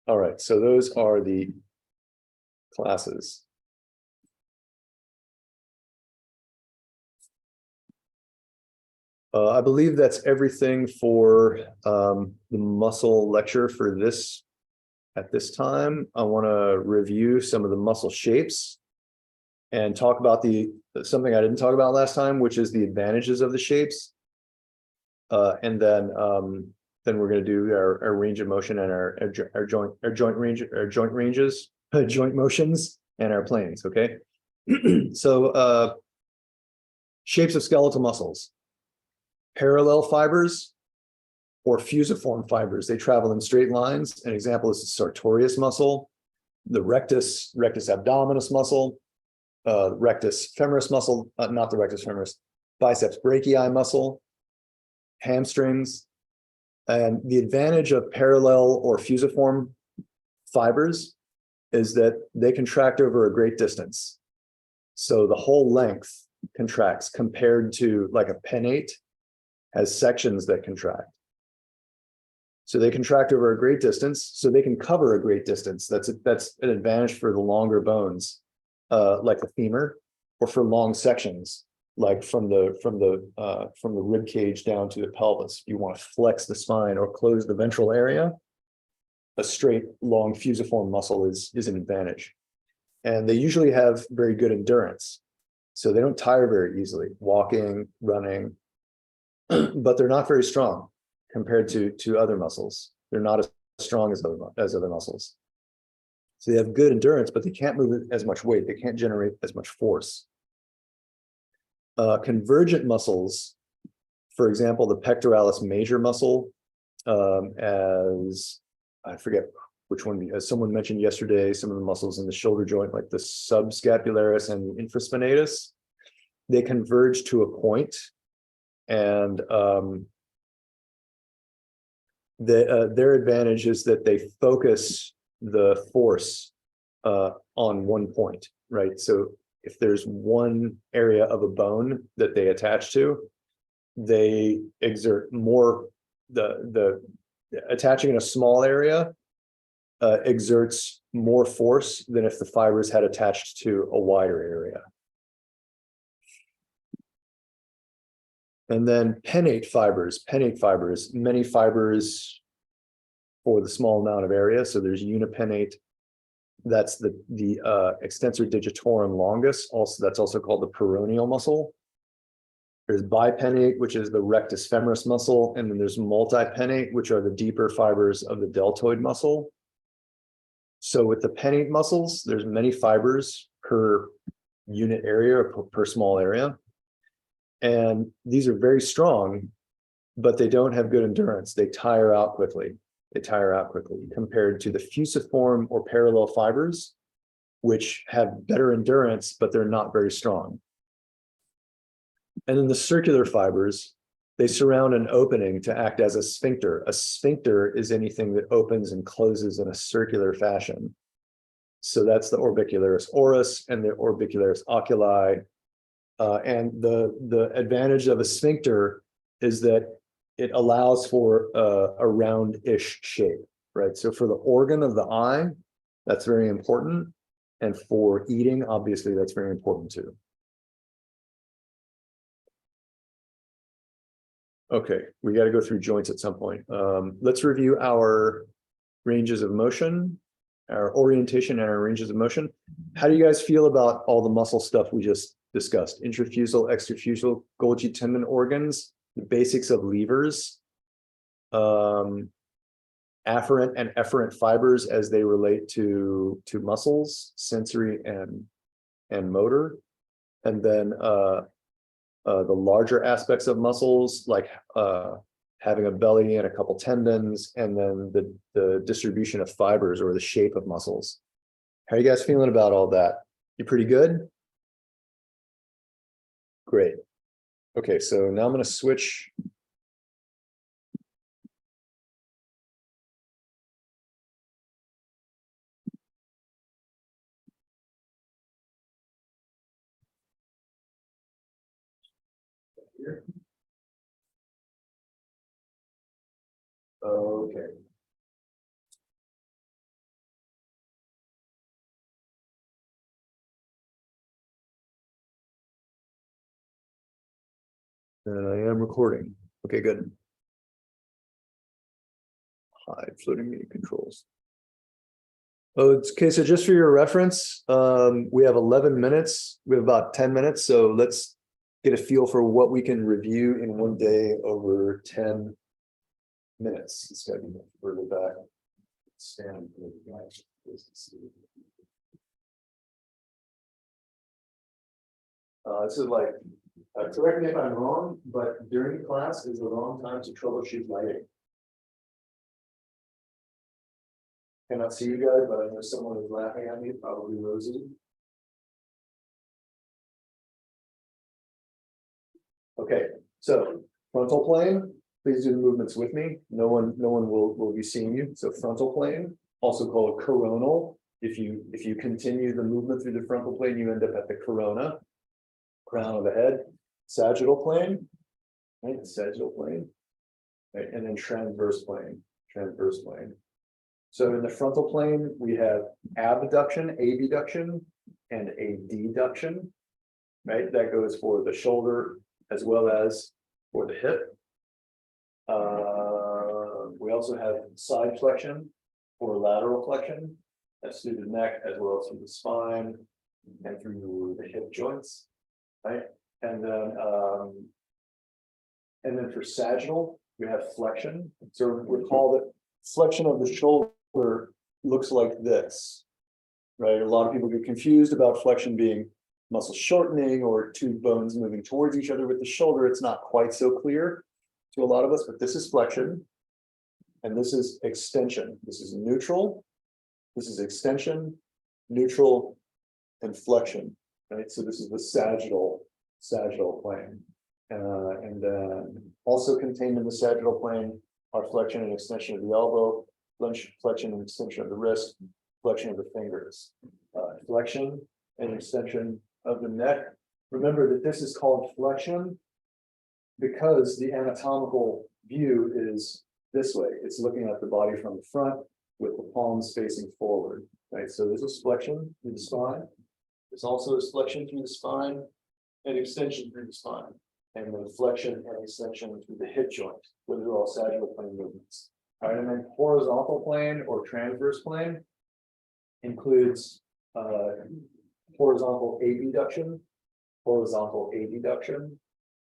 [SPEAKER 1] All right, so those are the classes. I believe that's everything for the muscle lecture for this. At this time, I want to review some of the muscle shapes and talk about something I didn't talk about last time, which is the advantages of the shapes. And then we're going to do our range of motion and our joint motions and our planes. Okay. So shapes of skeletal muscles. Parallel fibers or fusiform fibers. They travel in straight lines. An example is the sartorius muscle, the rectus abdominis muscle, rectus femoris muscle, not the rectus femoris, biceps brachii muscle, hamstrings. And the advantage of parallel or fusiform fibers is that they contract over a great distance. So the whole length contracts compared to like a pennate has sections that contract. So they contract over a great distance, so they can cover a great distance. That's an advantage for the longer bones, like the femur, or for long sections, like from the rib cage down to the pelvis. If you want to flex the spine or close the ventral area, a straight, long fusiform muscle is an advantage. And they usually have very good endurance, so they don't tire very easily, walking, running. But they're not very strong compared to other muscles. They're not as strong as other muscles. So they have good endurance, but they can't move as much weight. They can't generate as much force. Convergent muscles, for example, the pectoralis major muscle, as I forget which one, as someone mentioned yesterday, some of the muscles in the shoulder joint, like the subscapularis and infraspinatus, they converge to a point. And their advantage is that they focus the force on one point, right? So if there's one area of a bone that they attach to, they exert more, the attaching in a small area exerts more force than if the fibers had attached to a wider area. And then pennate fibers, many fibers for the small amount of area. So there's unipennate, that's the extensor digitorum longus, that's also called the peroneal muscle. There's bipennate, which is the rectus femoris muscle, and then there's multipennate, which are the deeper fibers of the deltoid muscle. So with the pennate muscles, there's many fibers per unit area or per small area. And these are very strong, but they don't have good endurance. They tire out quickly. Compared to the fusiform or parallel fibers, which have better endurance, but they're not very strong. And then the circular fibers, they surround an opening to act as a sphincter. A sphincter is anything that opens and closes in a circular fashion. So that's the orbicularis oris and the orbicularis oculi. And the advantage of a sphincter is that it allows for a round-ish shape, right? So for the organ of the eye, that's very important. And for eating, obviously, that's very important too. Okay, we got to go through joints at some point. Let's review our ranges of motion, our orientation and our ranges of motion. How do you guys feel about all the muscle stuff we just discussed? Intrafusal, extrafusal, Golgi tendon organs, the basics of levers, afferent and efferent fibers as they relate to muscles, sensory and motor, and then the larger aspects of muscles, like having a belly and a couple tendons, and then the distribution of fibers or the shape of muscles. How are you guys feeling about all that? You pretty good? Great. Okay, so now I'm going to switch. Here. Okay. And I am recording. Okay, good. Hide floating media controls. Oh, okay, so just for your reference, we have 11 minutes. We have about 10 minutes, so let's get a feel for what we can review in one day over 10 minutes. It's gotta be further back. Stand. This is like, correct me if I'm wrong, but during class is the wrong time to troubleshoot lighting. Cannot see you guys, but I know someone is laughing at me, probably Rosie. Okay, so frontal plane, please do the movements with me. No one will be seeing you. So frontal plane, also called coronal. If you continue the movement through the frontal plane, you end up at the corona, crown of the head. Sagittal plane, right? Sagittal plane, right? And then transverse plane, transverse plane. So in the frontal plane, we have abduction, abduction, and a deduction, right? That goes for the shoulder as well as for the hip. We also have side flexion or lateral flexion. That's through the neck as well as through the spine and through the hip joints, right? And then for sagittal, we have flexion. So recall that flexion of the shoulder looks like this, right? A lot of people get confused about flexion being muscle shortening or two bones moving towards each other. With the shoulder, it's not quite so clear to a lot of us, but this is flexion and this is extension. This is neutral, this is extension, neutral, and flexion, right? So this is the sagittal plane. And then also contained in the sagittal plane are flexion and extension of the elbow, flexion and extension of the wrist, flexion of the fingers, flexion and extension of the neck. Remember that this is called flexion because the anatomical view is this way. It's looking at the body from the front with the palms facing forward, right? So this is flexion through the spine. There's also flexion through the spine and extension through the spine. And then flexion and extension through the hip joint. Those are all sagittal plane movements. All right, and then horizontal plane or transverse plane includes horizontal abduction, horizontal adduction,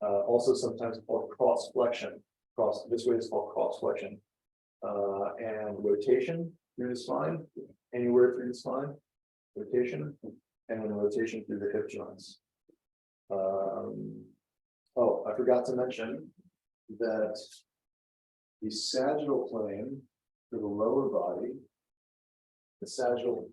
[SPEAKER 1] also sometimes called cross flexion. This way is called cross flexion, and rotation through the spine, anywhere through the spine, rotation, and then rotation through the hip joints. Oh, I forgot to mention that the sagittal plane for the lower body, the sagittal,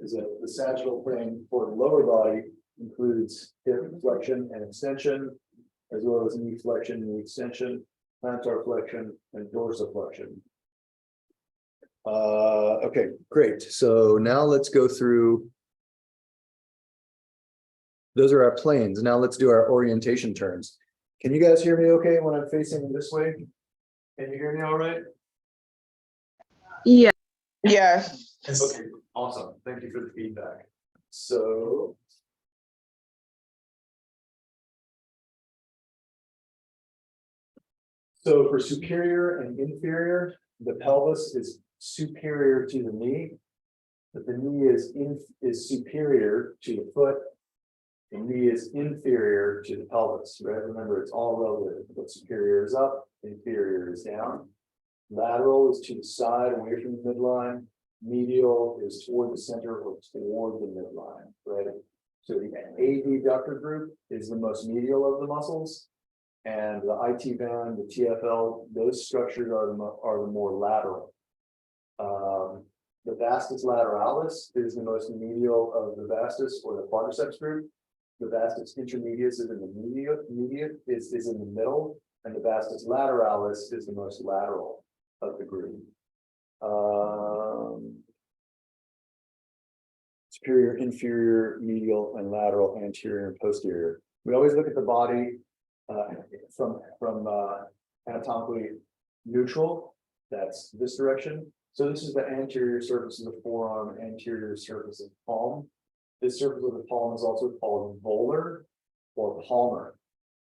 [SPEAKER 1] is that the sagittal plane for the lower body includes hip flexion and extension, as well as knee flexion, knee extension, plantar flexion, and dorsiflexion. Okay, great. So now let's go through. Those are our planes. Now let's do our orientation turns. Can you guys hear me okay when I'm facing this way? Can you hear me all right?
[SPEAKER 4] Yeah.
[SPEAKER 3] Yes.
[SPEAKER 1] Okay, awesome. Thank you for the feedback. So So for superior and inferior, the pelvis is superior to the knee. But the knee is superior to the foot. The knee is inferior to the pelvis, right? Remember, it's all relative, but superior is up, inferior is down. Lateral is to the side, away from the midline. Medial is toward the center or toward the midline, right? So the adductor group is the most medial of the muscles. And the IT band, the TFL, those structures are the more lateral. The vastus lateralis is the most medial of the vastus or the quadriceps group. The vastus intermedius is in the mediate is in the middle, and the vastus lateralis is the most lateral of the group. Superior, inferior, medial, and lateral, anterior, and posterior. We always look at the body from anatomically neutral. That's this direction. So this is the anterior surface of the forearm, anterior surface of the palm. This surface of the palm is also called volar or palmar.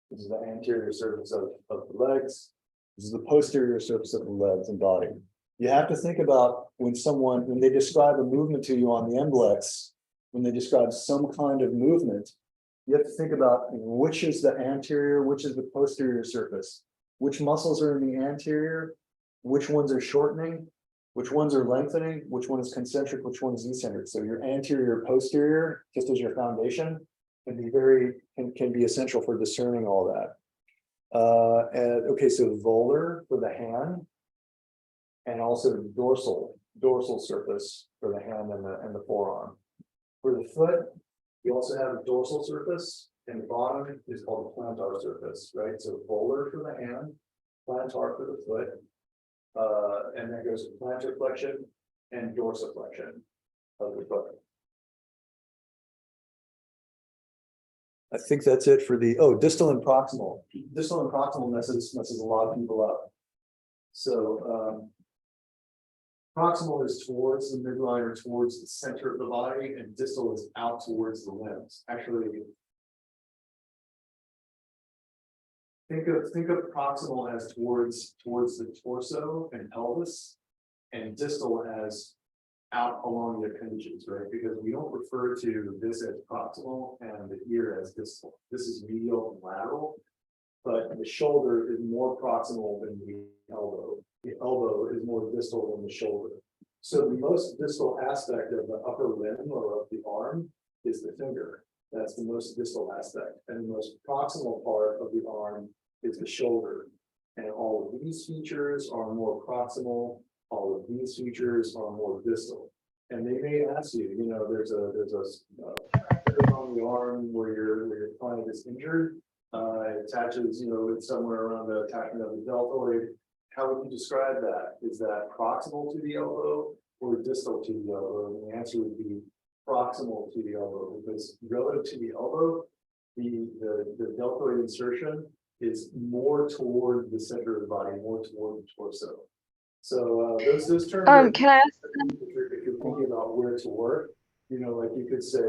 [SPEAKER 1] This is the anterior surface of the legs. This is the posterior surface of the legs and body. You have to think about when they describe a movement to you on the MBLEx, when they describe some kind of movement, you have to think about which is the anterior, which is the posterior surface, which muscles are in the anterior, which ones are shortening, which ones are lengthening, which one is concentric, which one is eccentric. So your anterior, posterior, just as your foundation, can be essential for discerning all that. And okay, so volar for the hand, and also dorsal surface for the hand and the forearm. For the foot, we also have a dorsal surface, and the bottom is called the plantar surface, right? So volar for the hand, plantar for the foot, and then goes to plantar flexion and dorsiflexion of the foot. I think that's it for the distal and proximal. Distal and proximal messes a lot of people up. So proximal is towards the midline or towards the center of the body, and distal is out towards the limbs. Actually, think of proximal as towards the torso and pelvis, and distal as out along the appendages, right? Because we don't refer to this as proximal and the ear as distal. This is medial and lateral, but the shoulder is more proximal than the elbow. The elbow is more distal than the shoulder. So the most distal aspect of the upper limb or of the arm is the finger. That's the most distal aspect. And the most proximal part of the arm is the shoulder. And all of these features are more proximal. All of these features are more distal. And they may ask you, there's a on the arm where your client is injured. It attaches, it's somewhere around the attachment of the deltoid. How would you describe that? Is that proximal to the elbow or distal to the elbow? And the answer would be proximal to the elbow, because relative to the elbow, the deltoid insertion is more toward the center of the body, more toward the torso. So those terms.
[SPEAKER 4] Can I ask?
[SPEAKER 1] If you're thinking about where to work, like you could say,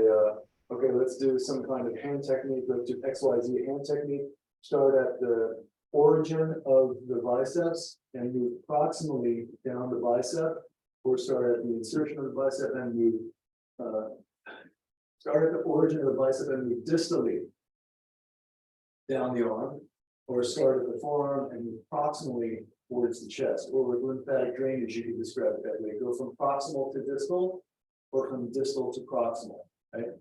[SPEAKER 1] okay, let's do some kind of hand technique. Let's do XYZ hand technique. Start at the origin of the biceps and move proximally down the bicep, or start at the insertion of the bicep and move. Start at the origin of the bicep and move distally down the arm, or start at the forearm and move proximally towards the chest. Or with lymphatic drainage, you can describe it that way. Go from proximal to distal, or from distal to proximal, right?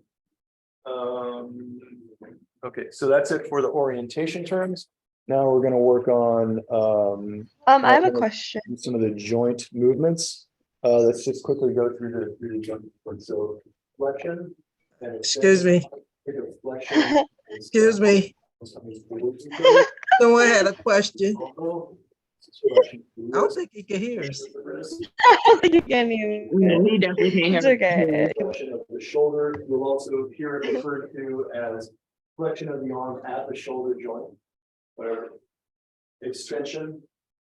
[SPEAKER 1] Okay, so that's it for the orientation terms. Now we're going to work on
[SPEAKER 4] I have a question.
[SPEAKER 1] some of the joint movements. Let's just quickly go through the joint movements. So flexion. And
[SPEAKER 2] Excuse me.
[SPEAKER 1] Flexion.
[SPEAKER 2] Excuse me. Someone had a question. I don't think he can hear us.
[SPEAKER 4] I don't think you can hear me.
[SPEAKER 3] He definitely can't
[SPEAKER 4] It's
[SPEAKER 3] hear.
[SPEAKER 4] okay.
[SPEAKER 1] Flexion of the shoulder. You'll also hear it referred to as flexion of the arm at the shoulder joint, whatever. Extension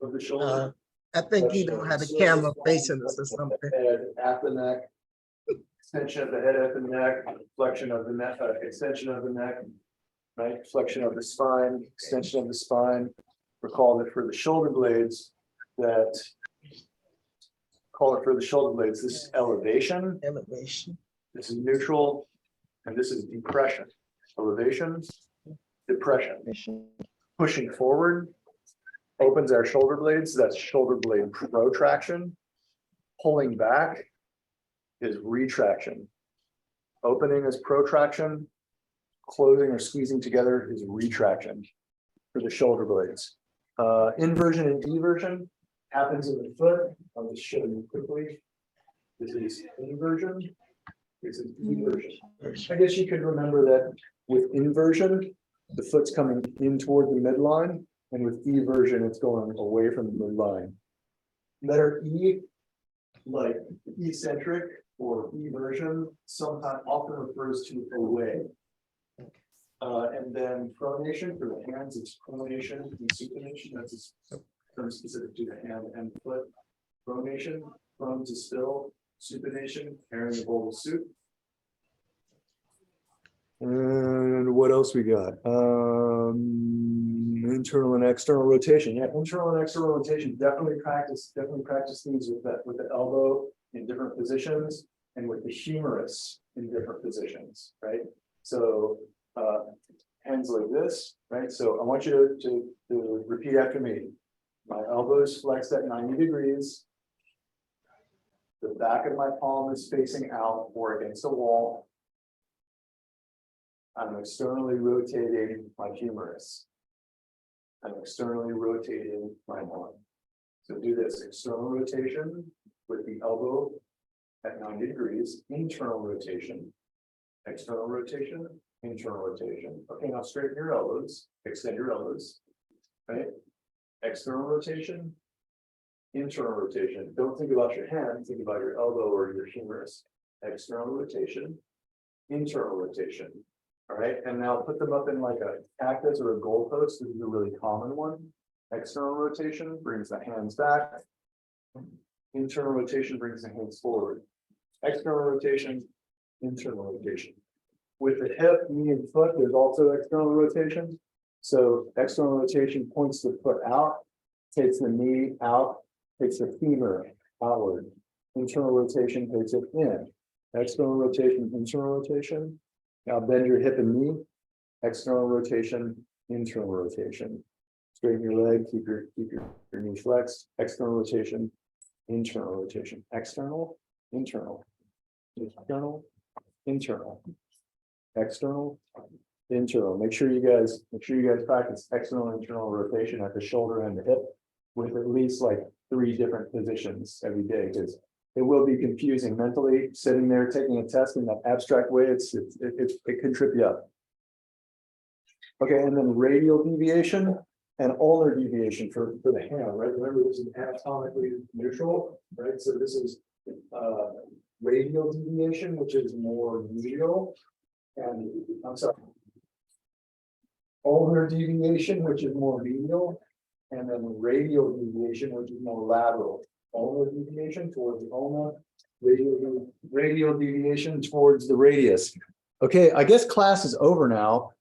[SPEAKER 1] of the shoulder.
[SPEAKER 2] I think he don't have the camera facing us or something.
[SPEAKER 1] Head at the neck. Extension of the head at the neck. Flexion of the neck. Extension of the neck. Right. Flexion of the spine. Extension of the spine. recall that for the shoulder blades, this is elevation,
[SPEAKER 2] elevation,
[SPEAKER 1] this is neutral, and this is depression. Elevation, depression. Pushing forward opens our shoulder blades, that's shoulder blade protraction. Pulling back is retraction. Opening is protraction, closing or squeezing together is retraction for the shoulder blades. Inversion and eversion happens in the foot. I'll just show you quickly. This is inversion. This is eversion. I guess you could remember that with inversion, the foot's coming in toward the midline, and with eversion, it's going away from the midline. Letter E, like eccentric or eversion, sometimes often refers to away. And then pronation for the hands, it's pronation and supination. That's a term specific to the hand and the foot. Pronation, prone to still, supination, carrying the bowl of soup. And what else we got? Internal and external rotation. Yeah, internal and external rotation. Definitely practice these with the elbow in different positions and with the humerus in different positions, right? So hands like this, right? So I want you to repeat after me. My elbow is flexed at 90 degrees. The back of my palm is facing out or against the wall. I'm externally rotating my humerus. I'm externally rotating my arm. So do this external rotation with the elbow at 90 degrees, internal rotation, external rotation, internal rotation. Okay, now straighten your elbows, extend your elbows, right? External rotation, internal rotation. Don't think about your hand, think about your elbow or your humerus. External rotation, internal rotation. All right, and now put them up in like a cactus or a goalpost. This is a really common one. External rotation brings the hands back. Internal rotation brings the hands forward. External rotation, internal rotation. With the hip, knee, and foot, there's also external rotation. So external rotation points the foot out, takes the knee out, takes the femur outward. Internal rotation takes it in. External rotation, internal rotation. Now bend your hip and knee, external rotation, internal rotation. Straighten your leg, keep your knee flexed, external rotation, internal rotation. External, internal, external, internal, external, internal. Make sure you guys practice external and internal rotation at the shoulder and the hip with at least like 3 different positions every day, because it will be confusing mentally sitting there taking a test in that abstract way. It can trip you up. Okay, and then radial deviation and ulnar deviation for the hand, right? Remember, this is anatomically neutral, right? So this is radial deviation, which is more medial, and I'm sorry, ulnar deviation, which is more medial, and then radial deviation, which is more lateral. Ulnar deviation towards the ulna, radial deviation towards the radius. Okay, I guess class is over now.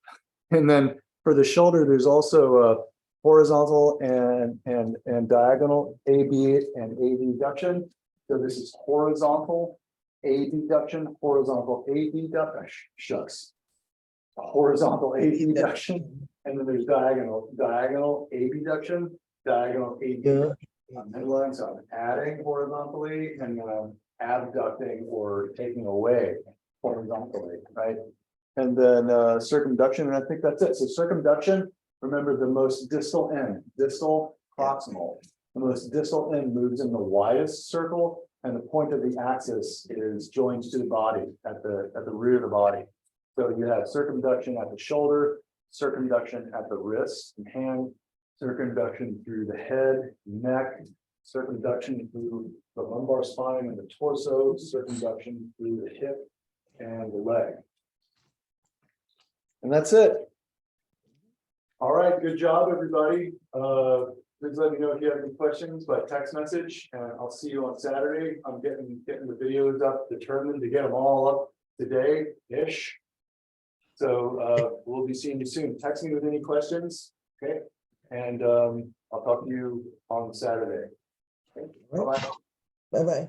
[SPEAKER 1] And then for the shoulder, there's also horizontal and diagonal AB and abduction. So this is horizontal abduction, horizontal abduction. Shucks. A horizontal abduction, and then there's diagonal abduction, diagonal abduction. Midline, so I'm adding horizontally and then I'm abducting or taking away horizontally, right? And then circumduction, and I think that's it. So circumduction, remember the most distal end, distal proximal. The most distal end moves in the widest circle, and the point of the axis is joined to the body at the root of the body. So you have circumduction at the shoulder, circumduction at the wrist and hand, circumduction through the head, neck, circumduction through the lumbar spine and the torso, circumduction through the hip and the leg. And that's it. All right, good job, everybody. Please let me know if you have any questions by text message, and I'll see you on Saturday. I'm getting the videos up, determined to get them all up today-ish. So we'll be seeing you soon. Text me with any questions. Okay. And I'll talk to you on Saturday. Bye-bye.
[SPEAKER 2] Bye-bye.